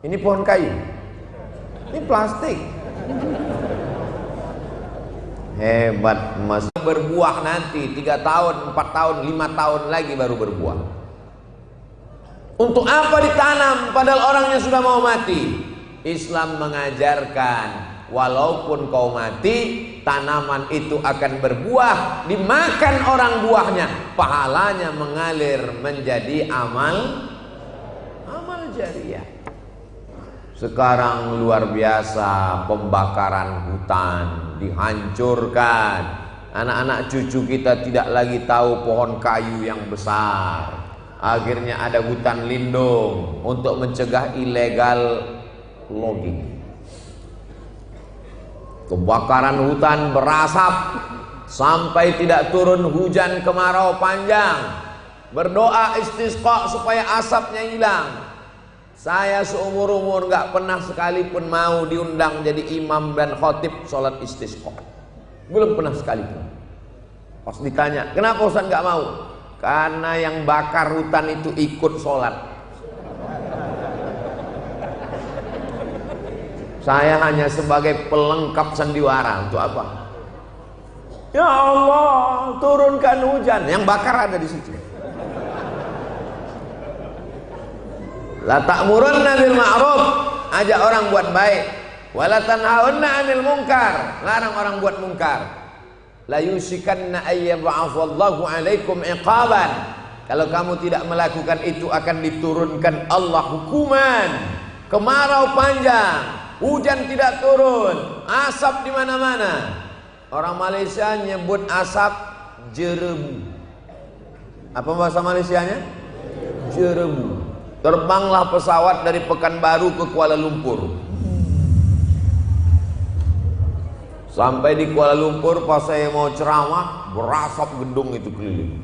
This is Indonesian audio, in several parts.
Ini pohon kayu, ini plastik. Hebat Mas. Berbuah nanti 3 tahun, 4 tahun, 5 tahun lagi baru berbuah. Untuk apa ditanam padahal orangnya sudah mau mati? Islam mengajarkan walaupun kau mati, tanaman itu akan berbuah, dimakan orang buahnya, pahalanya mengalir menjadi amal jariah. Sekarang luar biasa, pembakaran hutan dihancurkan. Anak-anak cucu kita tidak lagi tahu pohon kayu yang besar. Akhirnya ada hutan lindung untuk mencegah illegal logging. Kebakaran hutan berasap sampai tidak turun hujan kemarau panjang. Berdoa istisqa supaya asapnya hilang. Saya seumur-umur gak pernah sekalipun mau diundang jadi imam dan khotib sholat istisqa. Belum pernah sekalipun. Pas ditanya, kenapa Ustaz gak mau? Karena yang bakar hutan itu ikut sholat. Saya hanya sebagai pelengkap sandiwara. Untuk apa? Ya Allah, turunkan hujan. Yang bakar ada di situ. La ta'murunna bil ma'ruf, ajak orang buat baik. Wa la tanhaunna 'anil munkar, larang orang buat mungkar. La yusikanna ayyab'atsallahu 'alaikum iqaban. Kalau kamu tidak melakukan itu akan diturunkan Allah hukuman. Kemarau panjang, hujan tidak turun, asap di mana-mana. Orang Malaysia nyebut asap jerebu. Apa bahasa Malaysianya? Jerebu. Terbanglah pesawat dari Pekanbaru ke Kuala Lumpur. Sampai di Kuala Lumpur pas saya mau ceramah, berasap gedung itu keliling.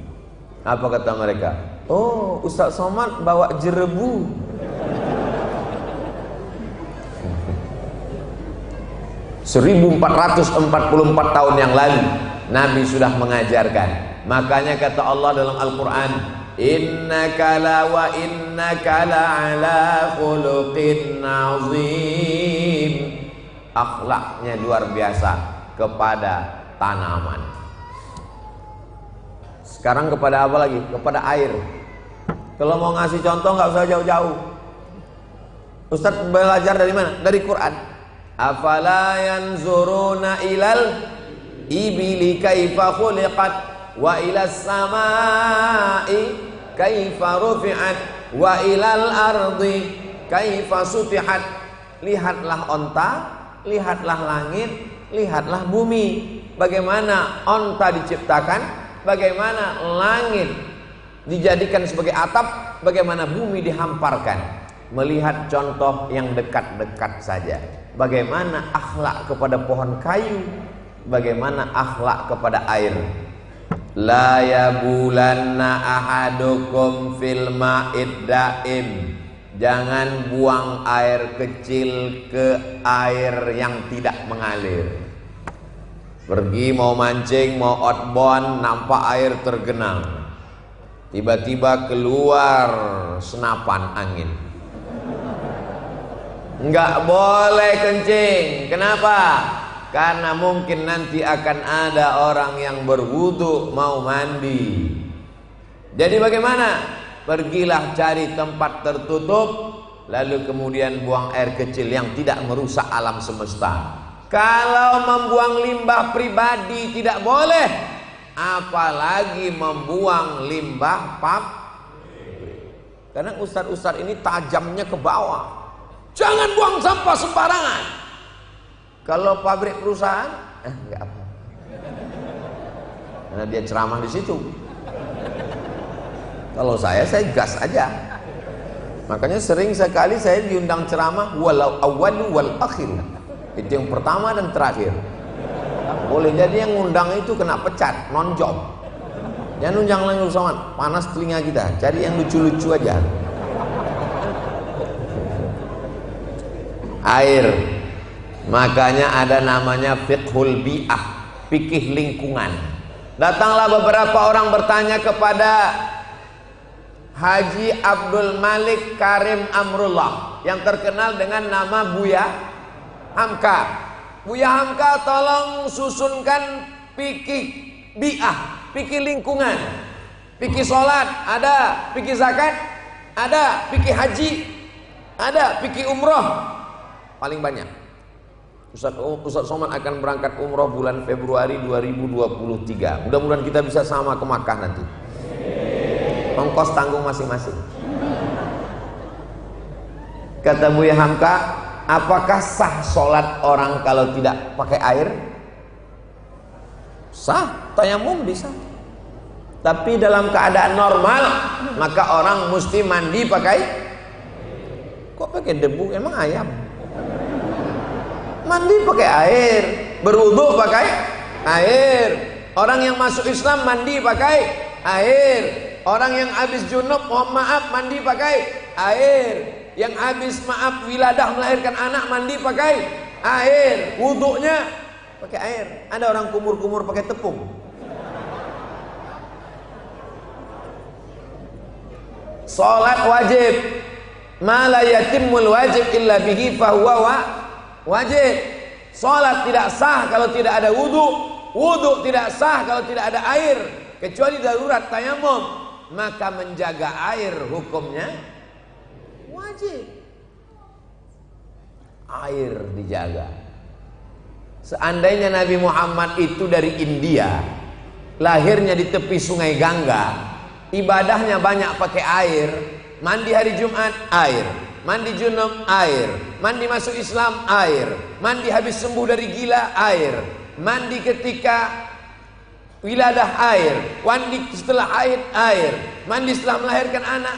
Apa kata mereka? Oh, Ustaz Somad bawa jerebu. Seribu 1444 tahun yang lalu Nabi sudah mengajarkan. Makanya kata Allah dalam Al-Quran, innaka la wa innaka la ala khuluqin azim. Akhlaknya luar biasa kepada tanaman. Sekarang kepada apa lagi? Kepada air. Kalau mau ngasih contoh nggak usah jauh-jauh. Ustaz belajar dari mana? Dari Quran. Afala yanzuruna ilal ibili kaifa khuliqat wa ilas samai kaifa rufi'at wa ilal ardi kaifa sutihat. Lihatlah onta, lihatlah langit, lihatlah bumi. Bagaimana onta diciptakan, bagaimana langit dijadikan sebagai atap, bagaimana bumi dihamparkan. Melihat contoh yang dekat-dekat saja. Bagaimana akhlak kepada pohon kayu, bagaimana akhlak kepada air. La yabulanna ahadukum fil ma'id daim. Jangan buang air kecil ke air yang tidak mengalir. Pergi mau mancing, mau outbound, nampak air tergenang. Tiba-tiba keluar senapan angin. Enggak boleh kencing. Kenapa? Karena mungkin nanti akan ada orang yang berwudu mau mandi. Jadi bagaimana? Pergilah cari tempat tertutup, lalu kemudian buang air kecil yang tidak merusak alam semesta. Kalau membuang limbah pribadi tidak boleh, apalagi membuang limbah pabrik. Karena ustadz-ustadz ini tajamnya ke bawah. Jangan buang sampah sembarangan. Kalau pabrik perusahaan, enggak apa. Karena dia ceramah di situ. Kalau saya gas aja. Makanya sering sekali saya diundang ceramah walau awwalu wal akhir. Itu yang pertama dan terakhir. Boleh jadi yang ngundang itu kena pecat, non job. Jangan undang lagi sama, panas telinga kita. Cari yang lucu-lucu aja. Air. Makanya ada namanya fiqhul bi'ah, fikih lingkungan. Datanglah beberapa orang bertanya kepada Haji Abdul Malik Karim Amrullah. yang terkenal dengan nama Buya Hamka. Buya Hamka tolong susunkan fikih bi'ah, fikih lingkungan, fikih sholat, ada fikih zakat, ada fikih haji, ada fikih umroh. Paling banyak Ustaz Somad akan berangkat umroh bulan Februari 2023. Mudah-mudahan kita bisa sama ke Makkah nanti. Ongkos tanggung masing-masing. Kata Buya Hamka, apakah sah sholat orang kalau tidak pakai air? Sah, tayamum bisa. Tapi dalam keadaan normal, maka orang mesti mandi pakai. Kok pakai debu? Emang ayam? Mandi pakai air, berwudu pakai air. Orang yang masuk Islam mandi pakai air. Orang yang habis junub, mohon maaf, mandi pakai air. Yang habis wiladah melahirkan anak, mandi pakai air. Wudunya pakai air. Ada orang kumur-kumur pakai tepung. Salat wajib. Ma la yatimul wajib illa bihi fahuwa wajib. Salat tidak sah kalau tidak ada wudu. Wudu tidak sah kalau tidak ada air, kecuali darurat tayamum. Maka menjaga air hukumnya wajib. Air dijaga. Seandainya Nabi Muhammad itu dari India, lahirnya di tepi sungai Gangga, ibadahnya banyak pakai air, mandi hari Jumat air, mandi junub air, mandi masuk Islam air, mandi habis sembuh dari gila air, mandi ketika wiladah air, mandi setelah haid air, mandi setelah melahirkan anak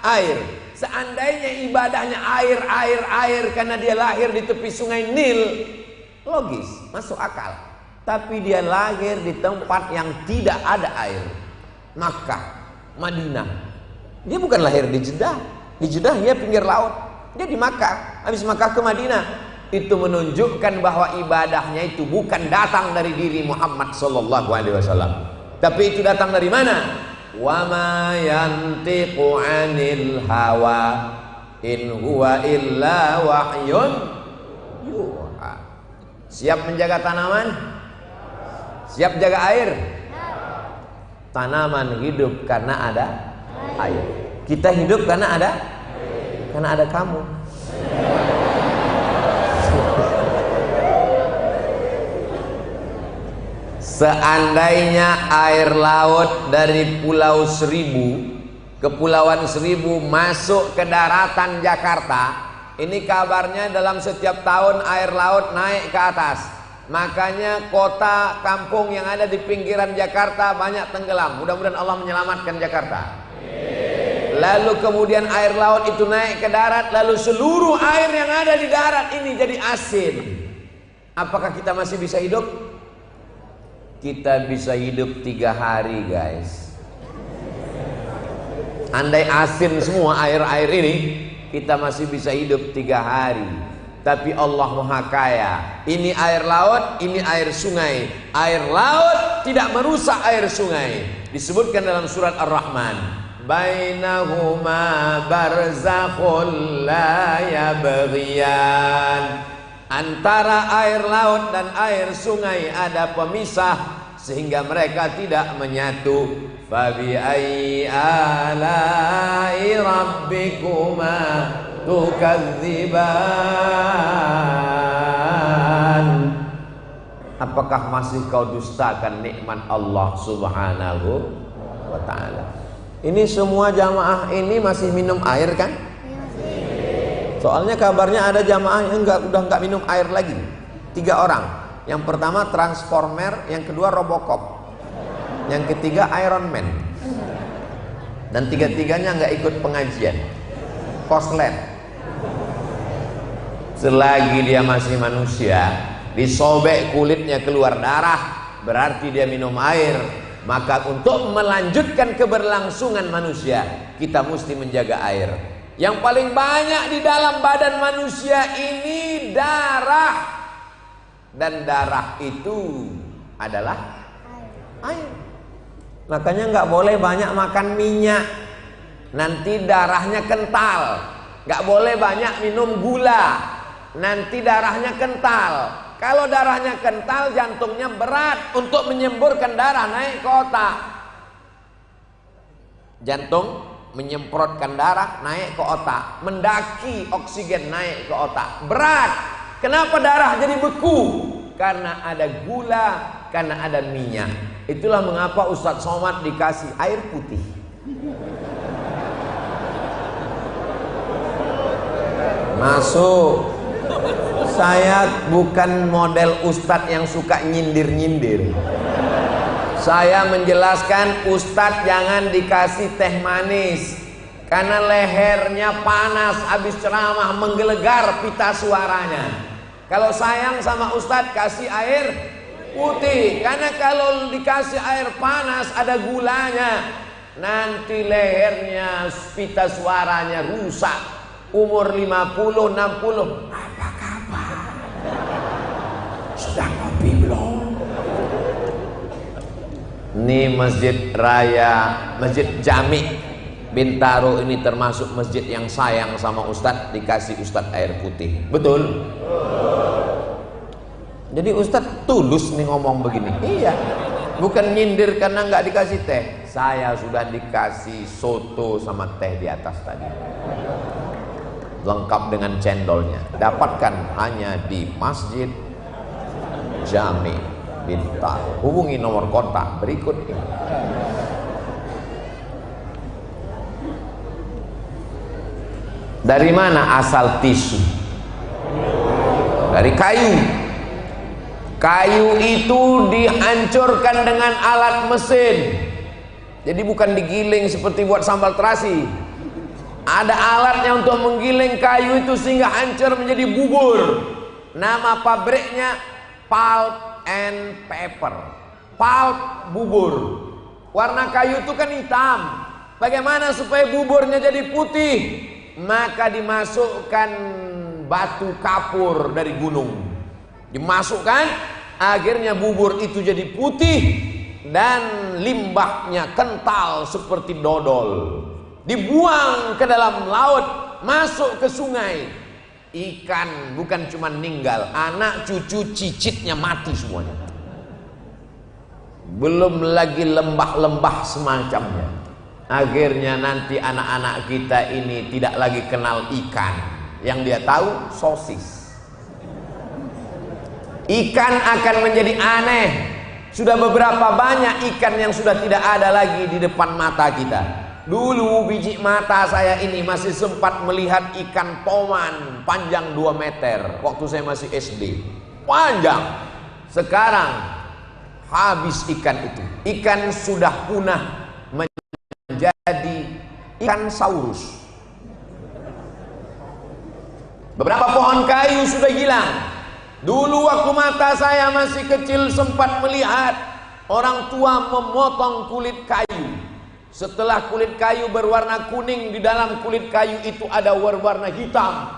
air. Seandainya ibadahnya air karena dia lahir di tepi sungai Nil, logis, masuk akal. Tapi dia lahir di tempat yang tidak ada air, Makkah, Madinah. Dia bukan lahir di Jeddah. Di Jeddah dia pinggir laut. Dia di Makkah, habis Makkah ke Madinah. Itu menunjukkan bahwa ibadahnya itu bukan datang dari diri Muhammad sallallahu alaihi wasallam, tapi itu datang dari mana? Wa ma yantiqu 'anil hawa in huwa illa wahyun yuha. Siap menjaga tanaman? Siap jaga air? Tanaman hidup karena ada air. Kita hidup karena ada kamu. Seandainya air laut dari Pulau Seribu, Kepulauan Seribu masuk ke daratan Jakarta, ini kabarnya dalam setiap tahun air laut naik ke atas. Makanya kota kampung yang ada di pinggiran Jakarta banyak tenggelam. Mudah-mudahan Allah menyelamatkan Jakarta. Lalu kemudian air laut itu naik ke darat, lalu seluruh air yang ada di darat ini jadi asin. Apakah kita masih bisa hidup? Kita bisa hidup 3 hari, guys. Andai asin semua air-air ini, kita masih bisa hidup 3 hari. Tapi Allah Maha Kaya. Ini air laut, ini air sungai. Air laut tidak merusak air sungai. Disebutkan dalam surat Ar-Rahman, bainahuma barzakhul la yabghiyan. Antara air laut dan air sungai ada pemisah sehingga mereka tidak menyatu. Fabi ayyi ala'i rabbikuma tukadziban. Apakah masih kau dustakan nikmat Allah Subhanahu wa ta'ala? Ini semua jamaah ini masih minum air kan? Soalnya kabarnya ada jamaah yang udah nggak minum air lagi. 3 orang. Yang pertama Transformer, yang kedua Robocop, yang ketiga Iron Man. Dan 3-tiganya nggak ikut pengajian. Koslet. Selagi dia masih manusia, disobek kulitnya keluar darah, berarti dia minum air. Maka untuk melanjutkan keberlangsungan manusia, kita mesti menjaga air. Yang paling banyak di dalam badan manusia ini darah, dan darah itu adalah air. Makanya nggak boleh banyak makan minyak, nanti darahnya kental. Nggak boleh banyak minum gula, nanti darahnya kental. Kalau darahnya kental, jantungnya berat untuk menyemburkan darah naik ke otak. Jantung menyemprotkan darah naik ke otak, mendaki oksigen naik ke otak, berat. Kenapa darah jadi beku? Karena ada gula, karena ada minyak. Itulah mengapa Ustadz Somad dikasih air putih. Masuk. Saya bukan model ustadz yang suka nyindir-nyindir. Saya menjelaskan, ustadz jangan dikasih teh manis, karena lehernya panas habis ceramah, menggelegar pita suaranya. Kalau sayang sama ustadz, kasih air putih, karena kalau dikasih air panas ada gulanya, nanti lehernya, pita suaranya rusak. Umur 50, 60, apa kabar? Sudah ngopi belum? Ini masjid raya, masjid Jami Bintaro ini termasuk masjid yang sayang sama ustadz, dikasih ustadz air putih. Betul? Jadi ustadz tulus nih ngomong begini. Iya, bukan nyindir karena nggak dikasih teh. Saya sudah dikasih soto sama teh di atas tadi, lengkap dengan cendolnya. Dapatkan hanya di Masjid Jami Bintaro. Hubungi nomor kontak berikut ini. Dari mana asal tisu? Dari kayu. Kayu itu dihancurkan dengan alat mesin. Jadi bukan digiling seperti buat sambal terasi. Ada alatnya untuk menggiling kayu itu sehingga hancur menjadi bubur. Nama pabriknya Pulp and Paper. Pulp, bubur. Warna kayu itu kan hitam. Bagaimana supaya buburnya jadi putih? Maka dimasukkan batu kapur dari gunung. Dimasukkan, akhirnya bubur itu jadi putih dan limbahnya kental seperti dodol. Dibuang ke dalam laut, masuk ke sungai. Ikan bukan cuma meninggal, anak cucu cicitnya mati semuanya. Belum lagi lembah-lembah semacamnya. Akhirnya nanti anak-anak kita ini tidak lagi kenal ikan. Yang dia tahu sosis. Ikan akan menjadi aneh. Sudah beberapa banyak ikan yang sudah tidak ada lagi di depan mata kita. Dulu biji mata saya ini masih sempat melihat ikan toman panjang 2 meter waktu saya masih SD. Panjang. Sekarang habis ikan itu. Ikan sudah punah menjadi ikan saurus. Beberapa pohon kayu sudah hilang. Dulu waktu mata saya masih kecil sempat melihat orang tua memotong kulit kayu. Setelah kulit kayu berwarna kuning, di dalam kulit kayu itu ada warna hitam.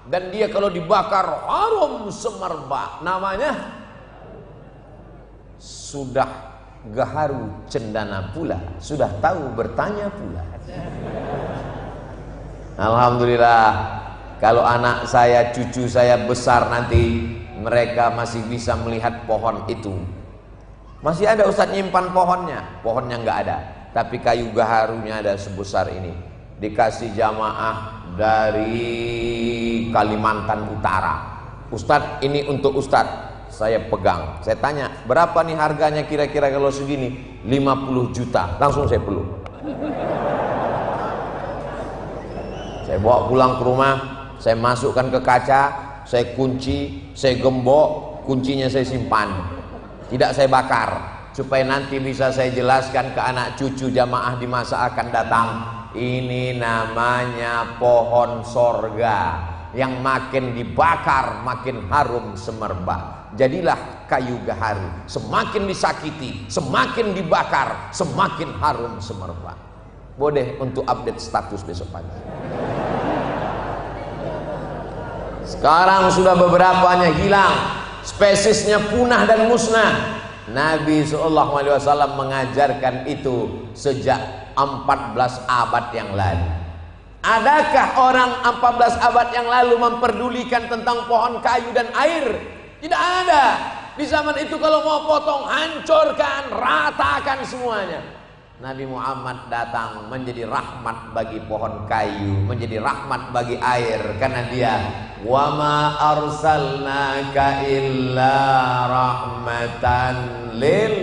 Dan dia kalau dibakar harum semerbak. Namanya sudah gaharu cendana pula. Sudah tahu bertanya pula. Alhamdulillah, kalau anak saya, cucu saya besar nanti, mereka masih bisa melihat pohon itu. Masih ada Ustadz nyimpan pohonnya. Pohonnya nggak ada, tapi kayu gaharunya ada sebesar ini. Dikasih jamaah dari Kalimantan Utara. Ustadz, ini untuk Ustadz. Saya pegang. Saya tanya, berapa nih harganya kira-kira kalau segini? 50 juta. Langsung saya peluk. Saya bawa pulang ke rumah. Saya masukkan ke kaca. Saya kunci, saya gembok, kuncinya saya simpan. Tidak saya bakar, supaya nanti bisa saya jelaskan ke anak cucu jamaah di masa akan datang. Ini namanya pohon sorga, yang makin dibakar makin harum semerbak. Jadilah kayu gaharu, semakin disakiti, semakin dibakar, semakin harum semerbak. Boleh untuk update status besok pagi. Sekarang sudah beberapanya hilang, spesiesnya punah dan musnah. Nabi SAW mengajarkan itu sejak 14 abad yang lalu. Adakah orang 14 abad yang lalu memperdulikan tentang pohon kayu dan air? Tidak ada. Di zaman itu kalau mau potong, hancurkan, ratakan semuanya. Nabi Muhammad datang menjadi rahmat bagi pohon kayu, menjadi rahmat bagi air, karena dia wa ma arsalnaka illa rahmatan lil.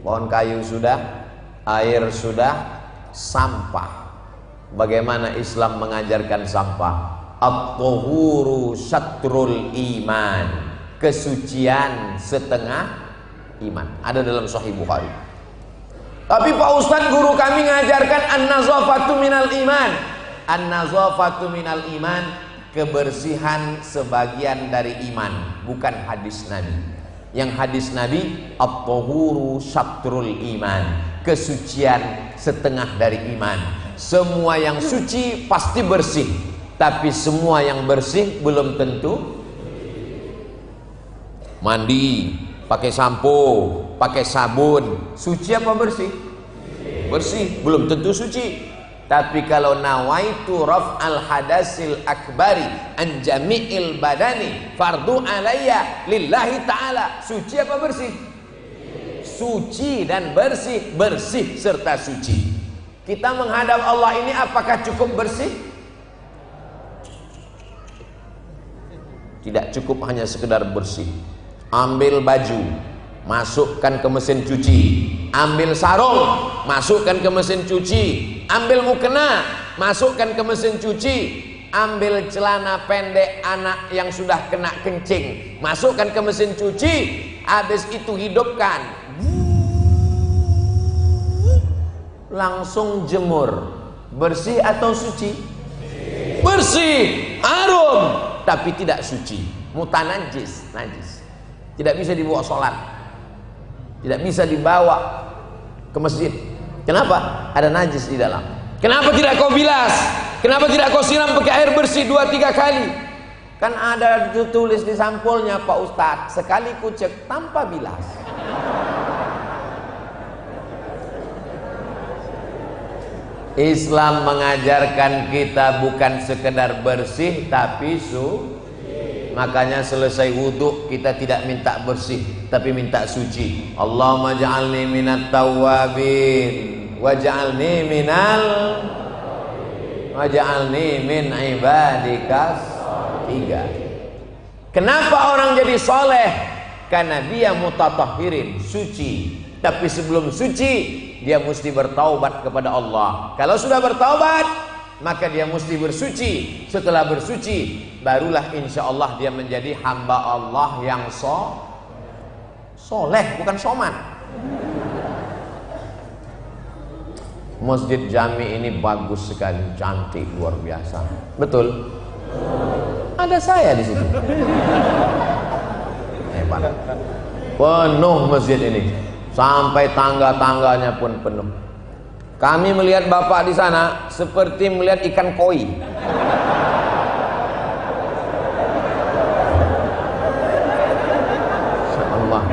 Pohon kayu sudah, air sudah, sampah. Bagaimana Islam mengajarkan sampah? At-tuhuru syatrul iman. Kesucian setengah iman. Ada dalam Sahih Bukhari. Tapi Pak Ustadz, guru kami mengajarkan an-nazafatu minal iman. An-nazafatu minal iman, kebersihan sebagian dari iman, bukan hadis Nabi. Yang hadis Nabi at-tuhuru syatrul iman, kesucian setengah dari iman. Semua yang suci pasti bersih, tapi semua yang bersih belum tentu. Mandi pakai sampo, pakai sabun, suci apa bersih? Bersih, belum tentu suci. Tapi kalau nawaitu raf'al hadasil akbari an jami'il badani fardu alayya lillahi ta'ala, suci apa bersih? Suci dan bersih, bersih serta suci. Kita menghadap Allah ini apakah cukup bersih? Tidak cukup hanya sekedar bersih. Ambil baju, masukkan ke mesin cuci. Ambil sarung, masukkan ke mesin cuci. Ambil mukena, masukkan ke mesin cuci. Ambil celana pendek anak yang sudah kena kencing, masukkan ke mesin cuci. Habis itu hidupkan, langsung jemur. Bersih atau suci? Bersih, harum, tapi tidak suci. Mutanajis, najis. Tidak bisa dibawa sholat, tidak bisa dibawa ke masjid. Kenapa? Ada najis di dalam. Kenapa tidak kau bilas? Kenapa tidak kau siram pakai air bersih 2-3 kali? Kan ada tulis di sampulnya Pak Ustadz, sekali kucek tanpa bilas. Islam mengajarkan kita bukan sekedar bersih tapi makanya selesai wudhu kita tidak minta bersih tapi minta suci. Allahumma ja'alni minat tawwabin waj'alni min ibadikas. 3. Kenapa orang jadi soleh? Karena dia mutatahhirin, suci. Tapi sebelum suci dia mesti bertaubat kepada Allah. Kalau sudah bertaubat, maka dia mesti bersuci. Setelah bersuci, barulah insya Allah dia menjadi hamba Allah yang soleh, bukan soman. Masjid Jami ini bagus sekali, cantik, luar biasa. Betul? Ada saya di situ. Hebat. Penuh masjid ini, sampai tangga-tangganya pun penuh. Kami melihat Bapak di sana seperti melihat ikan koi. Allah.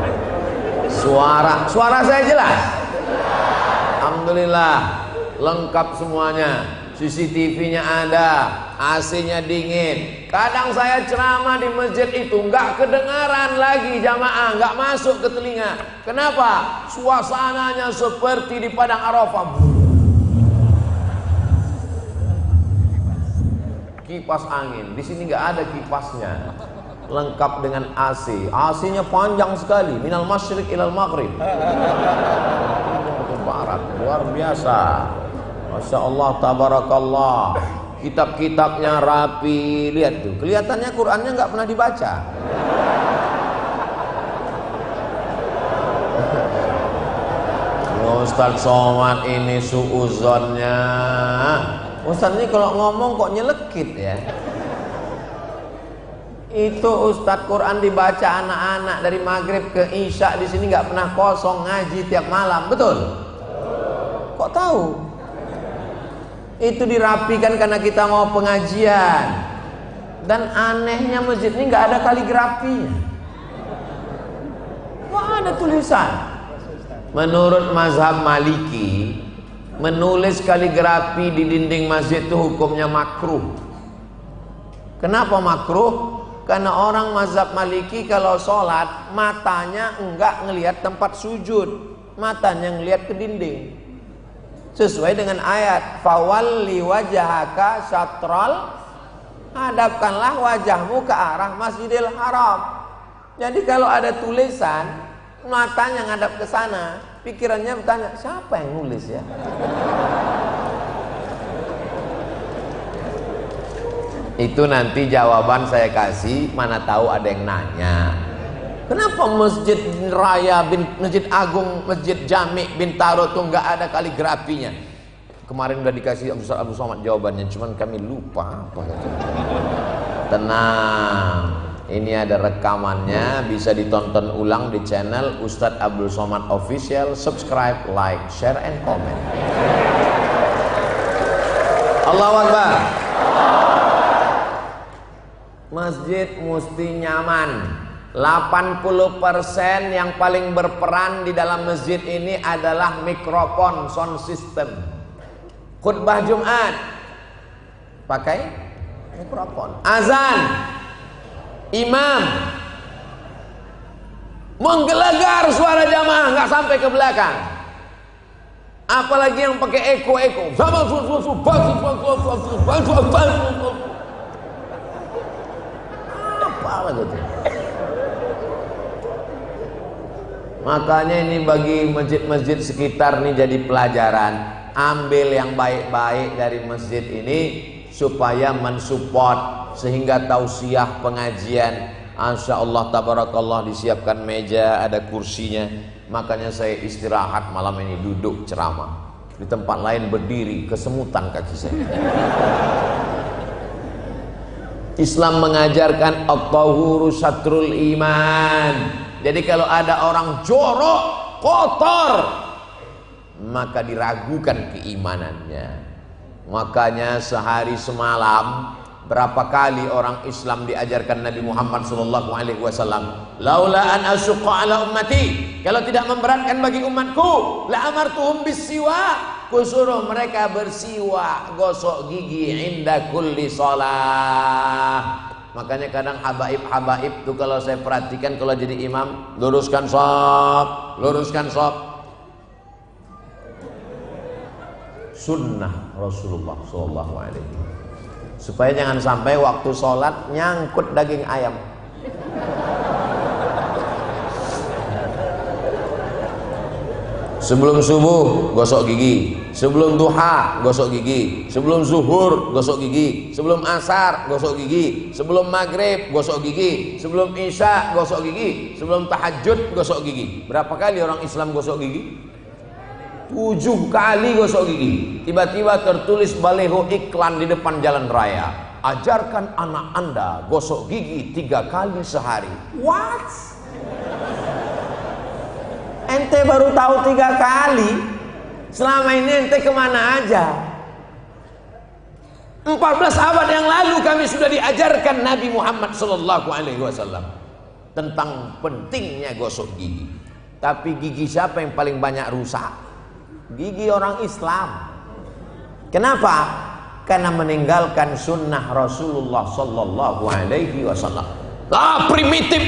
Suara saya jelas. Alhamdulillah, lengkap semuanya. CCTV-nya ada, AC-nya dingin. Kadang saya ceramah di masjid itu nggak kedengaran lagi jamaah, nggak masuk ke telinga. Kenapa? Suasananya seperti di padang Arafah. Kipas angin, di sini nggak ada kipasnya, lengkap dengan AC. AC-nya panjang sekali, minal masyriq ilal maghrib, ke barat, luar biasa. Masya Allah, tabarakallah. Kitab-kitabnya rapi, lihat tuh, kelihatannya Qurannya nggak pernah dibaca. Ustadz Somad ini suuzonnya. Ustadz ini kalau ngomong kok nyelekit ya. Itu Ustadz Quran dibaca anak-anak dari maghrib ke isya di sini nggak pernah kosong, ngaji tiap malam, betul? Kok tahu? Itu dirapikan karena kita mau pengajian. Dan anehnya masjid ini nggak ada kaligrafinya, nggak ada tulisan. Menurut mazhab Maliki, Menulis kaligrafi di dinding masjid itu hukumnya makruh. Kenapa makruh? Karena orang mazhab Maliki kalau sholat matanya enggak ngelihat tempat sujud, matanya ngelihat ke dinding. Sesuai dengan ayat, fawalli wajhaka syatral, hadapkanlah wajahmu ke arah Masjidil Haram. Jadi kalau ada tulisan matanya ngadap ke sana, pikirannya bertanya, siapa yang nulis ya? Itu nanti jawaban saya kasih, mana tahu ada yang nanya. Kenapa Masjid Raya Masjid Agung, Masjid Jami Bintaro tuh nggak ada kaligrafinya? Kemarin udah dikasih Ustaz Abdul Somad jawabannya, cuman kami lupa apa kata. Tenang, ini ada rekamannya, bisa ditonton ulang di channel Ustaz Abdul Somad Official. Subscribe, like, share, and comment. Allahu Akbar. Masjid mesti nyaman. 80% yang paling berperan di dalam masjid ini adalah mikrofon, sound system. Khutbah Jumat pakai mikrofon. Azan, imam menggelegar suara jamaah, nggak sampai ke belakang. Apalagi yang pakai eko. Apa gitu. Makanya ini bagi masjid-masjid sekitar nih jadi pelajaran. Ambil yang baik-baik dari masjid ini supaya mensupport, sehingga tausiah pengajian, Insya Allah tabarakallah disiapkan meja, ada kursinya. Makanya saya istirahat malam ini duduk ceramah. Di tempat lain berdiri, kesemutan kaki saya. Islam mengajarkan at-tahuru syatrul iman. Jadi kalau ada orang jorok, kotor, maka diragukan keimanannya. Makanya sehari semalam berapa kali orang Islam diajarkan Nabi Muhammad SAW, laula an asyqa ala ummati, kalau tidak memberatkan bagi umatku, la amartuhum bisiwak, kusuruh mereka bersiwak, gosok gigi inda kulli shalah. Makanya kadang habaib tuh kalau saya perhatikan, kalau jadi imam, luruskan shaf, sunnah Rasulullah SAW, supaya jangan sampai waktu sholat nyangkut daging ayam. Sebelum subuh gosok gigi, sebelum duha gosok gigi, sebelum zuhur gosok gigi, sebelum asar gosok gigi, sebelum maghrib gosok gigi, sebelum isya gosok gigi, sebelum tahajud gosok gigi. Berapa kali orang Islam gosok gigi? 7 kali gosok gigi. Tiba-tiba tertulis baleho iklan di depan jalan raya, ajarkan anak Anda gosok gigi 3 kali sehari. What? Ente baru tahu 3 kali? Selama ini ente kemana aja? 14 abad yang lalu kami sudah diajarkan Nabi Muhammad SAW tentang pentingnya gosok gigi. Tapi gigi siapa yang paling banyak rusak? Gigi orang Islam. Kenapa? Karena meninggalkan sunnah Rasulullah SAW. Primitif.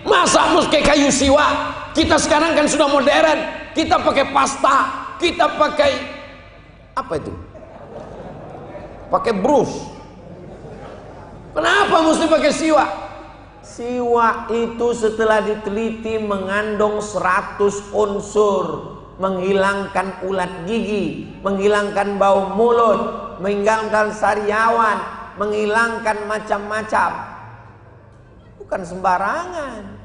Masa mesti kayu siwa? Kita sekarang kan sudah modern. Kita pakai pasta, kita pakai apa itu? Pakai brush. Kenapa mesti pakai siwak? Siwak itu setelah diteliti mengandung 100 unsur, menghilangkan ulat gigi, menghilangkan bau mulut, menghilangkan sariawan, menghilangkan macam-macam. Bukan sembarangan.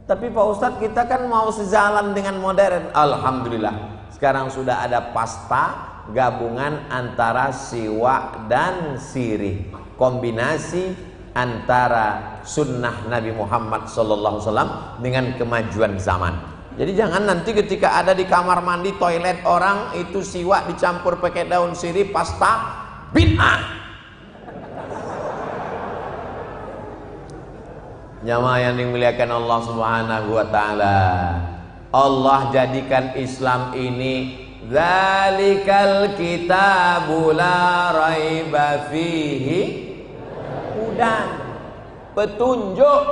Tapi Pak Ustadz, kita kan mau sejalan dengan modern. Alhamdulillah, sekarang sudah ada pasta gabungan antara siwak dan sirih, kombinasi antara sunnah Nabi Muhammad SAW dengan kemajuan zaman. Jadi jangan nanti ketika ada di kamar mandi, toilet orang itu siwak dicampur pakai daun sirih, pasta, bid'ah. Jamaah yang dimuliakan Allah Subhanahu wa taala, Allah jadikan Islam ini Dzalikal kitabu la raiba fihi hudan. Petunjuk.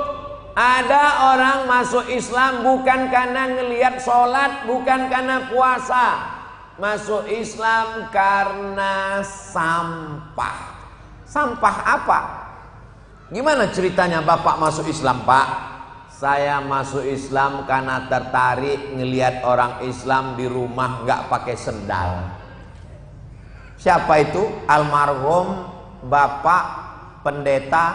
Ada orang masuk Islam bukan karena ngelihat sholat, bukan karena puasa. Masuk Islam karena sampah. Sampah apa? Gimana ceritanya Bapak masuk Islam, Pak? Saya masuk Islam karena tertarik ngelihat orang Islam di rumah nggak pakai sendal. Siapa itu? Almarhum Bapak Pendeta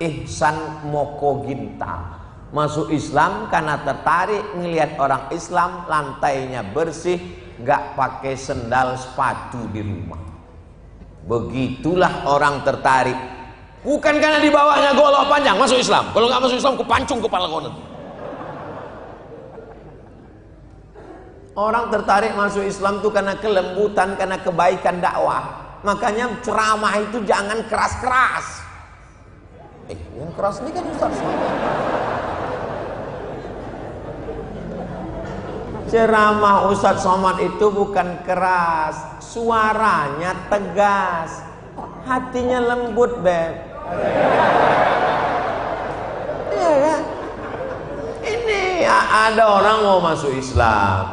Ihsan Mokoginta. Masuk Islam karena tertarik ngelihat orang Islam lantainya bersih, nggak pakai sendal sepatu di rumah. Begitulah orang tertarik. Bukan karena di bawahnya golok panjang masuk Islam. Kalau nggak masuk Islam, kupancung kepala kau nanti. Orang tertarik masuk Islam itu karena kelembutan, karena kebaikan dakwah. Makanya ceramah itu jangan keras-keras. Yang keras ini kan Ustaz. Ceramah Ustaz Somad itu bukan keras, suaranya tegas, hatinya lembut, Beb. Iya kan? Ini ada orang mau masuk Islam,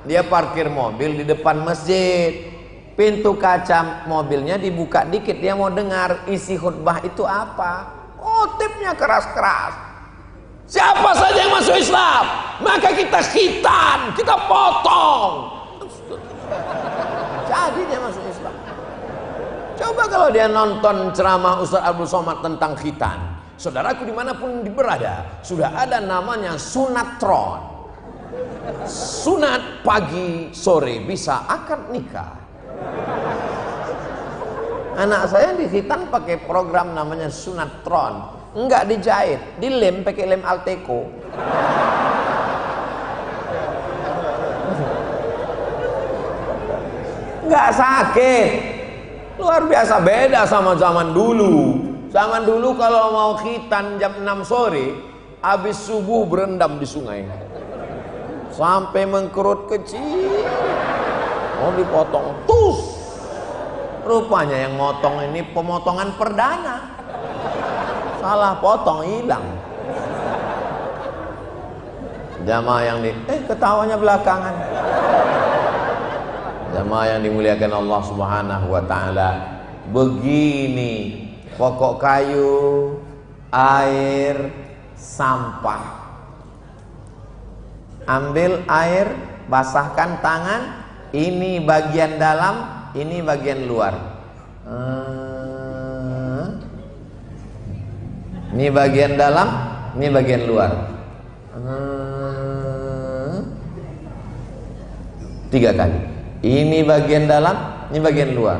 dia parkir mobil di depan masjid, pintu kaca mobilnya dibuka dikit, dia mau dengar isi khutbah itu apa. Khotibnya keras-keras. Siapa saja yang masuk Islam, maka kita khitan, kita potong. Jadi dia masuk Islam. Coba kalau dia nonton ceramah Ustaz Abdul Somad tentang khitan. Saudaraku dimanapun berada, sudah ada namanya sunatron. Sunat pagi sore bisa akad nikah. Anak saya di khitan pakai program namanya sunatron. Enggak dijahit, dilem pakai lem Alteco. Enggak sakit. Luar biasa, beda sama zaman dulu. Zaman dulu kalau mau khitan jam 6 sore, habis subuh berendam di sungai. Sampai mengkerut kecil. Mau dipotong, tus. Rupanya yang motong ini pemotongan perdana. Salah potong, hilang. Jamaah yang ketawanya belakangan. Jamaah yang dimuliakan Allah Subhanahu wa taala. Begini pokok kayu, air, sampah. Ambil air, basahkan tangan, ini bagian dalam, ini bagian luar. Ini bagian dalam, ini bagian luar. 3 kali. Ini bagian dalam, ini bagian luar.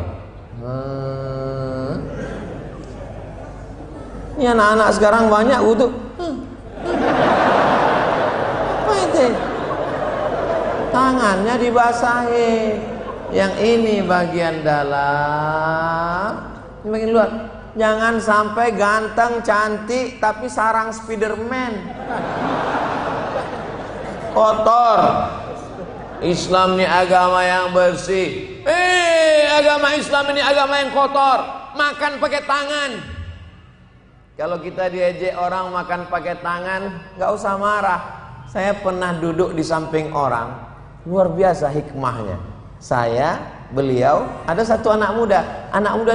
Ini anak-anak sekarang banyak wudu. Apa itu? Tangannya dibasahi. Yang ini bagian dalam, ini bagian luar. Jangan sampai ganteng, cantik, tapi sarang Spiderman. Kotor. Islam ini agama yang bersih. Agama Islam ini agama yang kotor. Makan pakai tangan. Kalau kita diejek orang makan pakai tangan, nggak usah marah. Saya pernah duduk di samping orang, luar biasa hikmahnya. Beliau, ada satu anak muda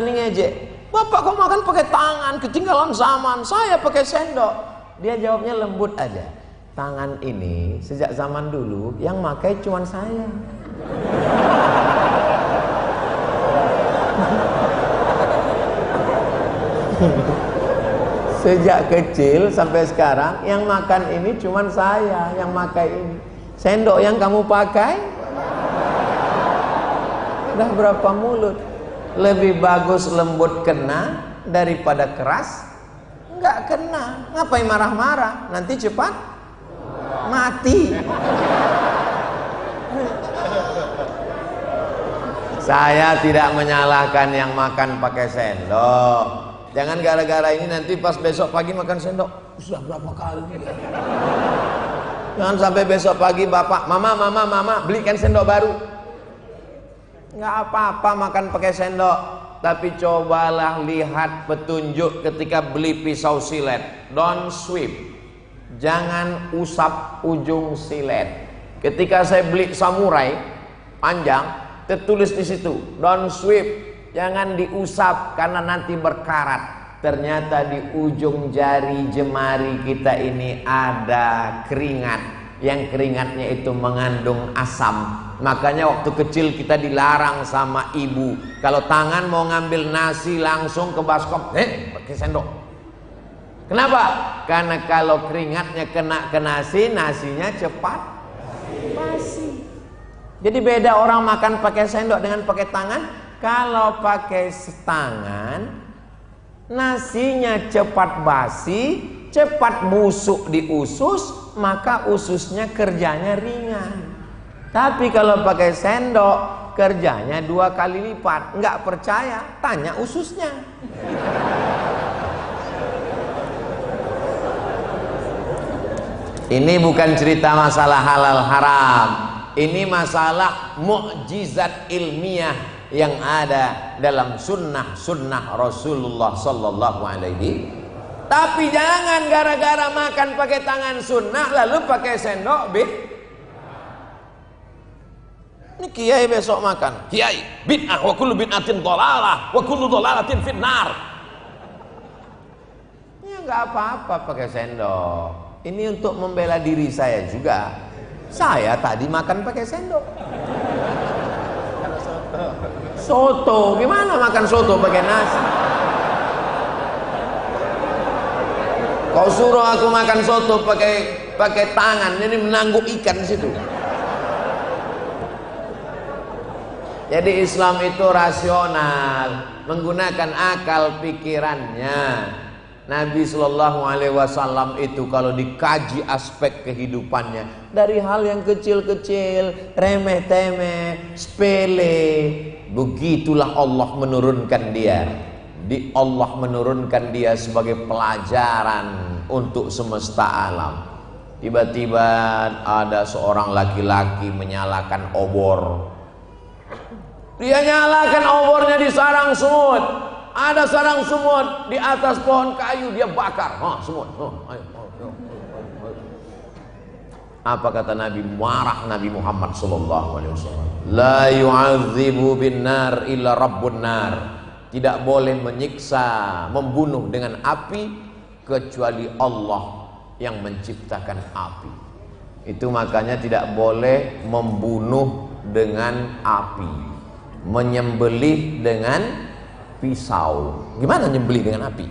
ini ngejek. Bapak kok makan pakai tangan, ketinggalan zaman. Saya pakai sendok. Dia jawabnya lembut aja. Tangan ini sejak zaman dulu yang makai cuma saya. Sejak kecil sampai sekarang yang makan ini cuma saya yang makai ini. Sendok yang kamu pakai udah berapa mulut. Lebih bagus lembut kena daripada keras nggak kena. Ngapain marah-marah? Nanti cepat mati. Saya tidak menyalahkan yang makan pakai sendok. Jangan gara-gara ini nanti pas besok pagi makan sendok sudah berapa kali. Jangan sampai besok pagi bapak, mama belikan sendok baru. Nggak apa-apa makan pakai sendok, tapi cobalah lihat petunjuk ketika beli pisau silet. Don't sweep, jangan usap ujung silet. Ketika saya beli samurai panjang, tertulis di situ don't sweep, jangan diusap karena nanti berkarat. Ternyata di ujung jari jemari kita ini ada keringat, yang keringatnya itu mengandung asam. Makanya waktu kecil kita dilarang sama ibu, kalau tangan mau ngambil nasi langsung ke baskom, pakai sendok. Kenapa? Karena kalau keringatnya kena ke nasi, nasinya cepat basi. Jadi beda orang makan pakai sendok dengan pakai tangan. Kalau pakai tangan, nasinya cepat basi, cepat busuk di usus, maka ususnya kerjanya ringan. Tapi kalau pakai sendok, kerjanya 2 kali lipat. Nggak percaya, tanya ususnya. Ini bukan cerita masalah halal haram. Ini masalah mukjizat ilmiah yang ada dalam sunnah Rasulullah Sallallahu Alaihi. Tapi jangan gara-gara makan pakai tangan sunnah lalu pakai sendok Ini kiai besok makan, kiai bid'ah, wa kullu bid'atin dhalalah, wa kullu dhalalatin finnar. Ya nggak apa-apa pakai sendok. Ini untuk membela diri saya juga. Saya tadi makan pakai sendok. Soto, gimana makan soto pakai nasi? Kau suruh aku makan soto pakai tangan, ini menangguk ikan di situ. Jadi Islam itu rasional, menggunakan akal pikirannya. Nabi Shallallahu Alaihi Wasallam itu kalau dikaji aspek kehidupannya, dari hal yang kecil-kecil, remeh-temeh, sepele, begitulah Allah menurunkan dia. Allah menurunkan dia sebagai pelajaran untuk semesta alam. Tiba-tiba ada seorang laki-laki menyalakan obor. Dia nyalakan obornya di sarang semut. Ada sarang semut di atas pohon kayu, dia bakar. Semut. Ayo. Apa kata Nabi? Marah Nabi Muhammad sallallahu alaihi wasallam. La yu'adzibu bin nar illa rabbun nar. Tidak boleh menyiksa, membunuh dengan api kecuali Allah yang menciptakan api. Itu makanya tidak boleh membunuh dengan api. Menyembelih dengan pisau. Gimana nyembelih dengan api?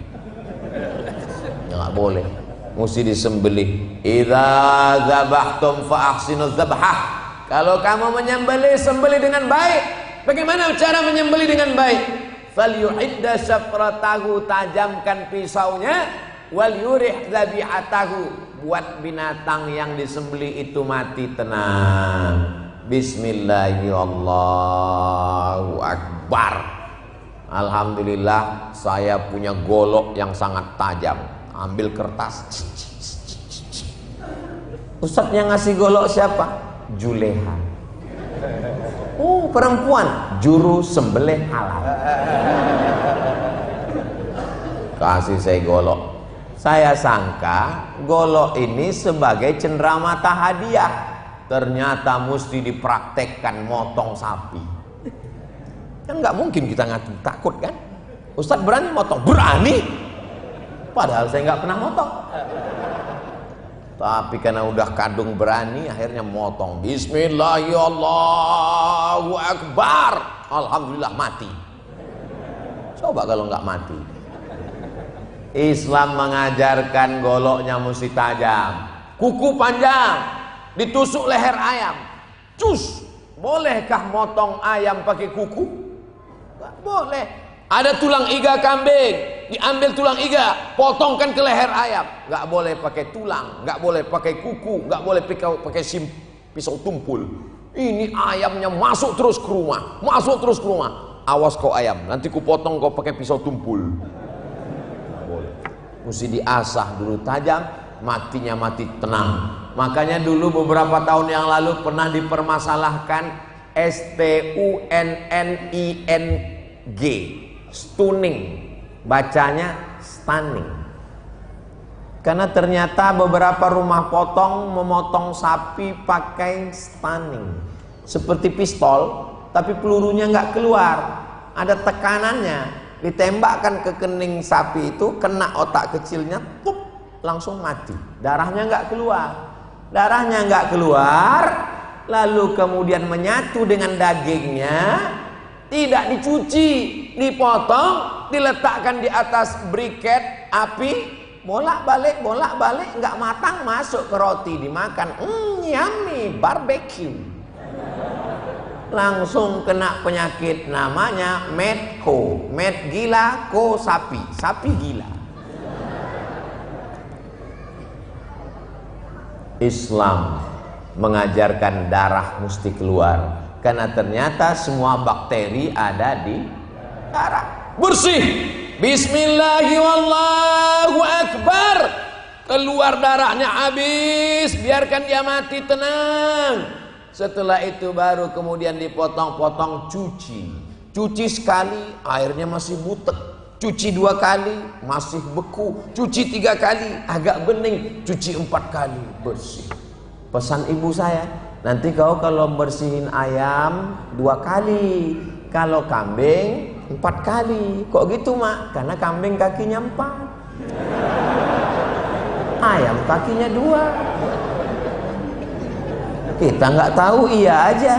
Ya nggak boleh. Mesti disembelih. Idza dzabhtum fa ahsinuz dzabhah. Kalau kamu menyembelih, sembelih dengan baik. Bagaimana cara menyembelih dengan baik? Falyu'idda syafratahu, tajamkan pisaunya. Wal yurih dzabihatahu, buat binatang yang disembelih itu mati tenang. Bismillahirrahmanirrahim. Allahu Akbar. Alhamdulillah saya punya golok yang sangat tajam. Ambil kertas. Ustadz yang ngasih golok siapa? Juleha. Perempuan, juru sembelih halal. Kasih saya golok. Saya sangka golok ini sebagai cenderamata hadiah. Ternyata mesti dipraktekkan motong sapi. Kan nggak mungkin kita takut kan? Ustadz berani motong? Berani. Padahal saya nggak pernah motong. Tapi karena udah kadung berani, akhirnya motong. Bismillahirrahmanirrahim. Allahu Akbar. Alhamdulillah mati. Coba kalau nggak mati. Islam mengajarkan goloknya mesti tajam, kuku panjang, ditusuk leher ayam. Cus, bolehkah motong ayam pakai kuku? Nggak boleh. Ada tulang iga kambing, diambil tulang iga, potongkan ke leher ayam. Nggak boleh pakai tulang, nggak boleh pakai kuku, nggak boleh pakai pisau tumpul. Ini ayamnya masuk terus ke rumah, masuk terus ke rumah. Awas kau ayam, nanti ku potong kau pakai pisau tumpul. Nggak boleh. Mesti diasah dulu tajam, matinya mati tenang. Makanya dulu beberapa tahun yang lalu pernah dipermasalahkan S-T-U-N-N-I-N-G, stunning, bacanya stunning. Karena ternyata beberapa rumah potong memotong sapi pakai stunning, seperti pistol, tapi pelurunya nggak keluar, ada tekanannya, ditembakkan ke kening sapi itu, kena otak kecilnya, tup, langsung mati, darahnya nggak keluar, lalu kemudian menyatu dengan dagingnya, tidak dicuci, dipotong, diletakkan di atas briket api, bolak-balik, nggak matang, masuk ke roti, dimakan, yummy, barbecue. Langsung kena penyakit namanya medco, med gila, ko sapi, sapi gila. Islam mengajarkan darah mesti keluar, karena ternyata semua bakteri ada di darah. Bersih, bismillahirrahmanirrahim, keluar darahnya habis, biarkan dia mati, tenang. Setelah itu baru kemudian dipotong-potong, cuci sekali, airnya masih butek, cuci 2 kali masih beku, cuci 3 kali agak bening, cuci 4 kali bersih. Pesan ibu saya, nanti kau kalau bersihin ayam 2 kali, kalau kambing 4 kali. Kok gitu, Mak? Karena kambing kakinya 4, ayam kakinya 2. Kita nggak tahu, iya aja.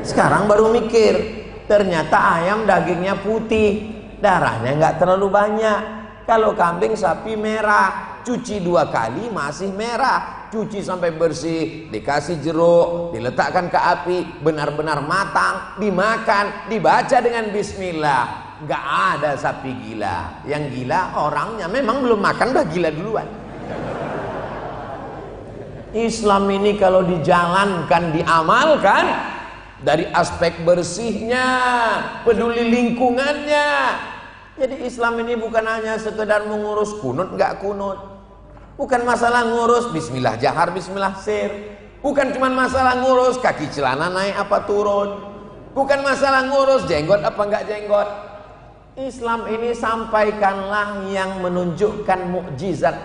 Sekarang baru mikir, ternyata ayam dagingnya putih, darahnya nggak terlalu banyak. Kalau kambing sapi merah, cuci 2 kali masih merah, cuci sampai bersih, dikasih jeruk, diletakkan ke api, benar-benar matang, dimakan, dibaca dengan bismillah. Nggak ada sapi gila. Yang gila orangnya, memang belum makan udah gila duluan. Islam ini kalau dijalankan, diamalkan, dari aspek bersihnya, peduli lingkungannya. Jadi Islam ini bukan hanya sekedar mengurus kunut nggak kunut, bukan masalah ngurus bismillah jahar, bismillah sir, bukan cuma masalah ngurus kaki celana naik apa turun, bukan masalah ngurus jenggot apa nggak jenggot. Islam ini sampaikanlah yang menunjukkan mukjizat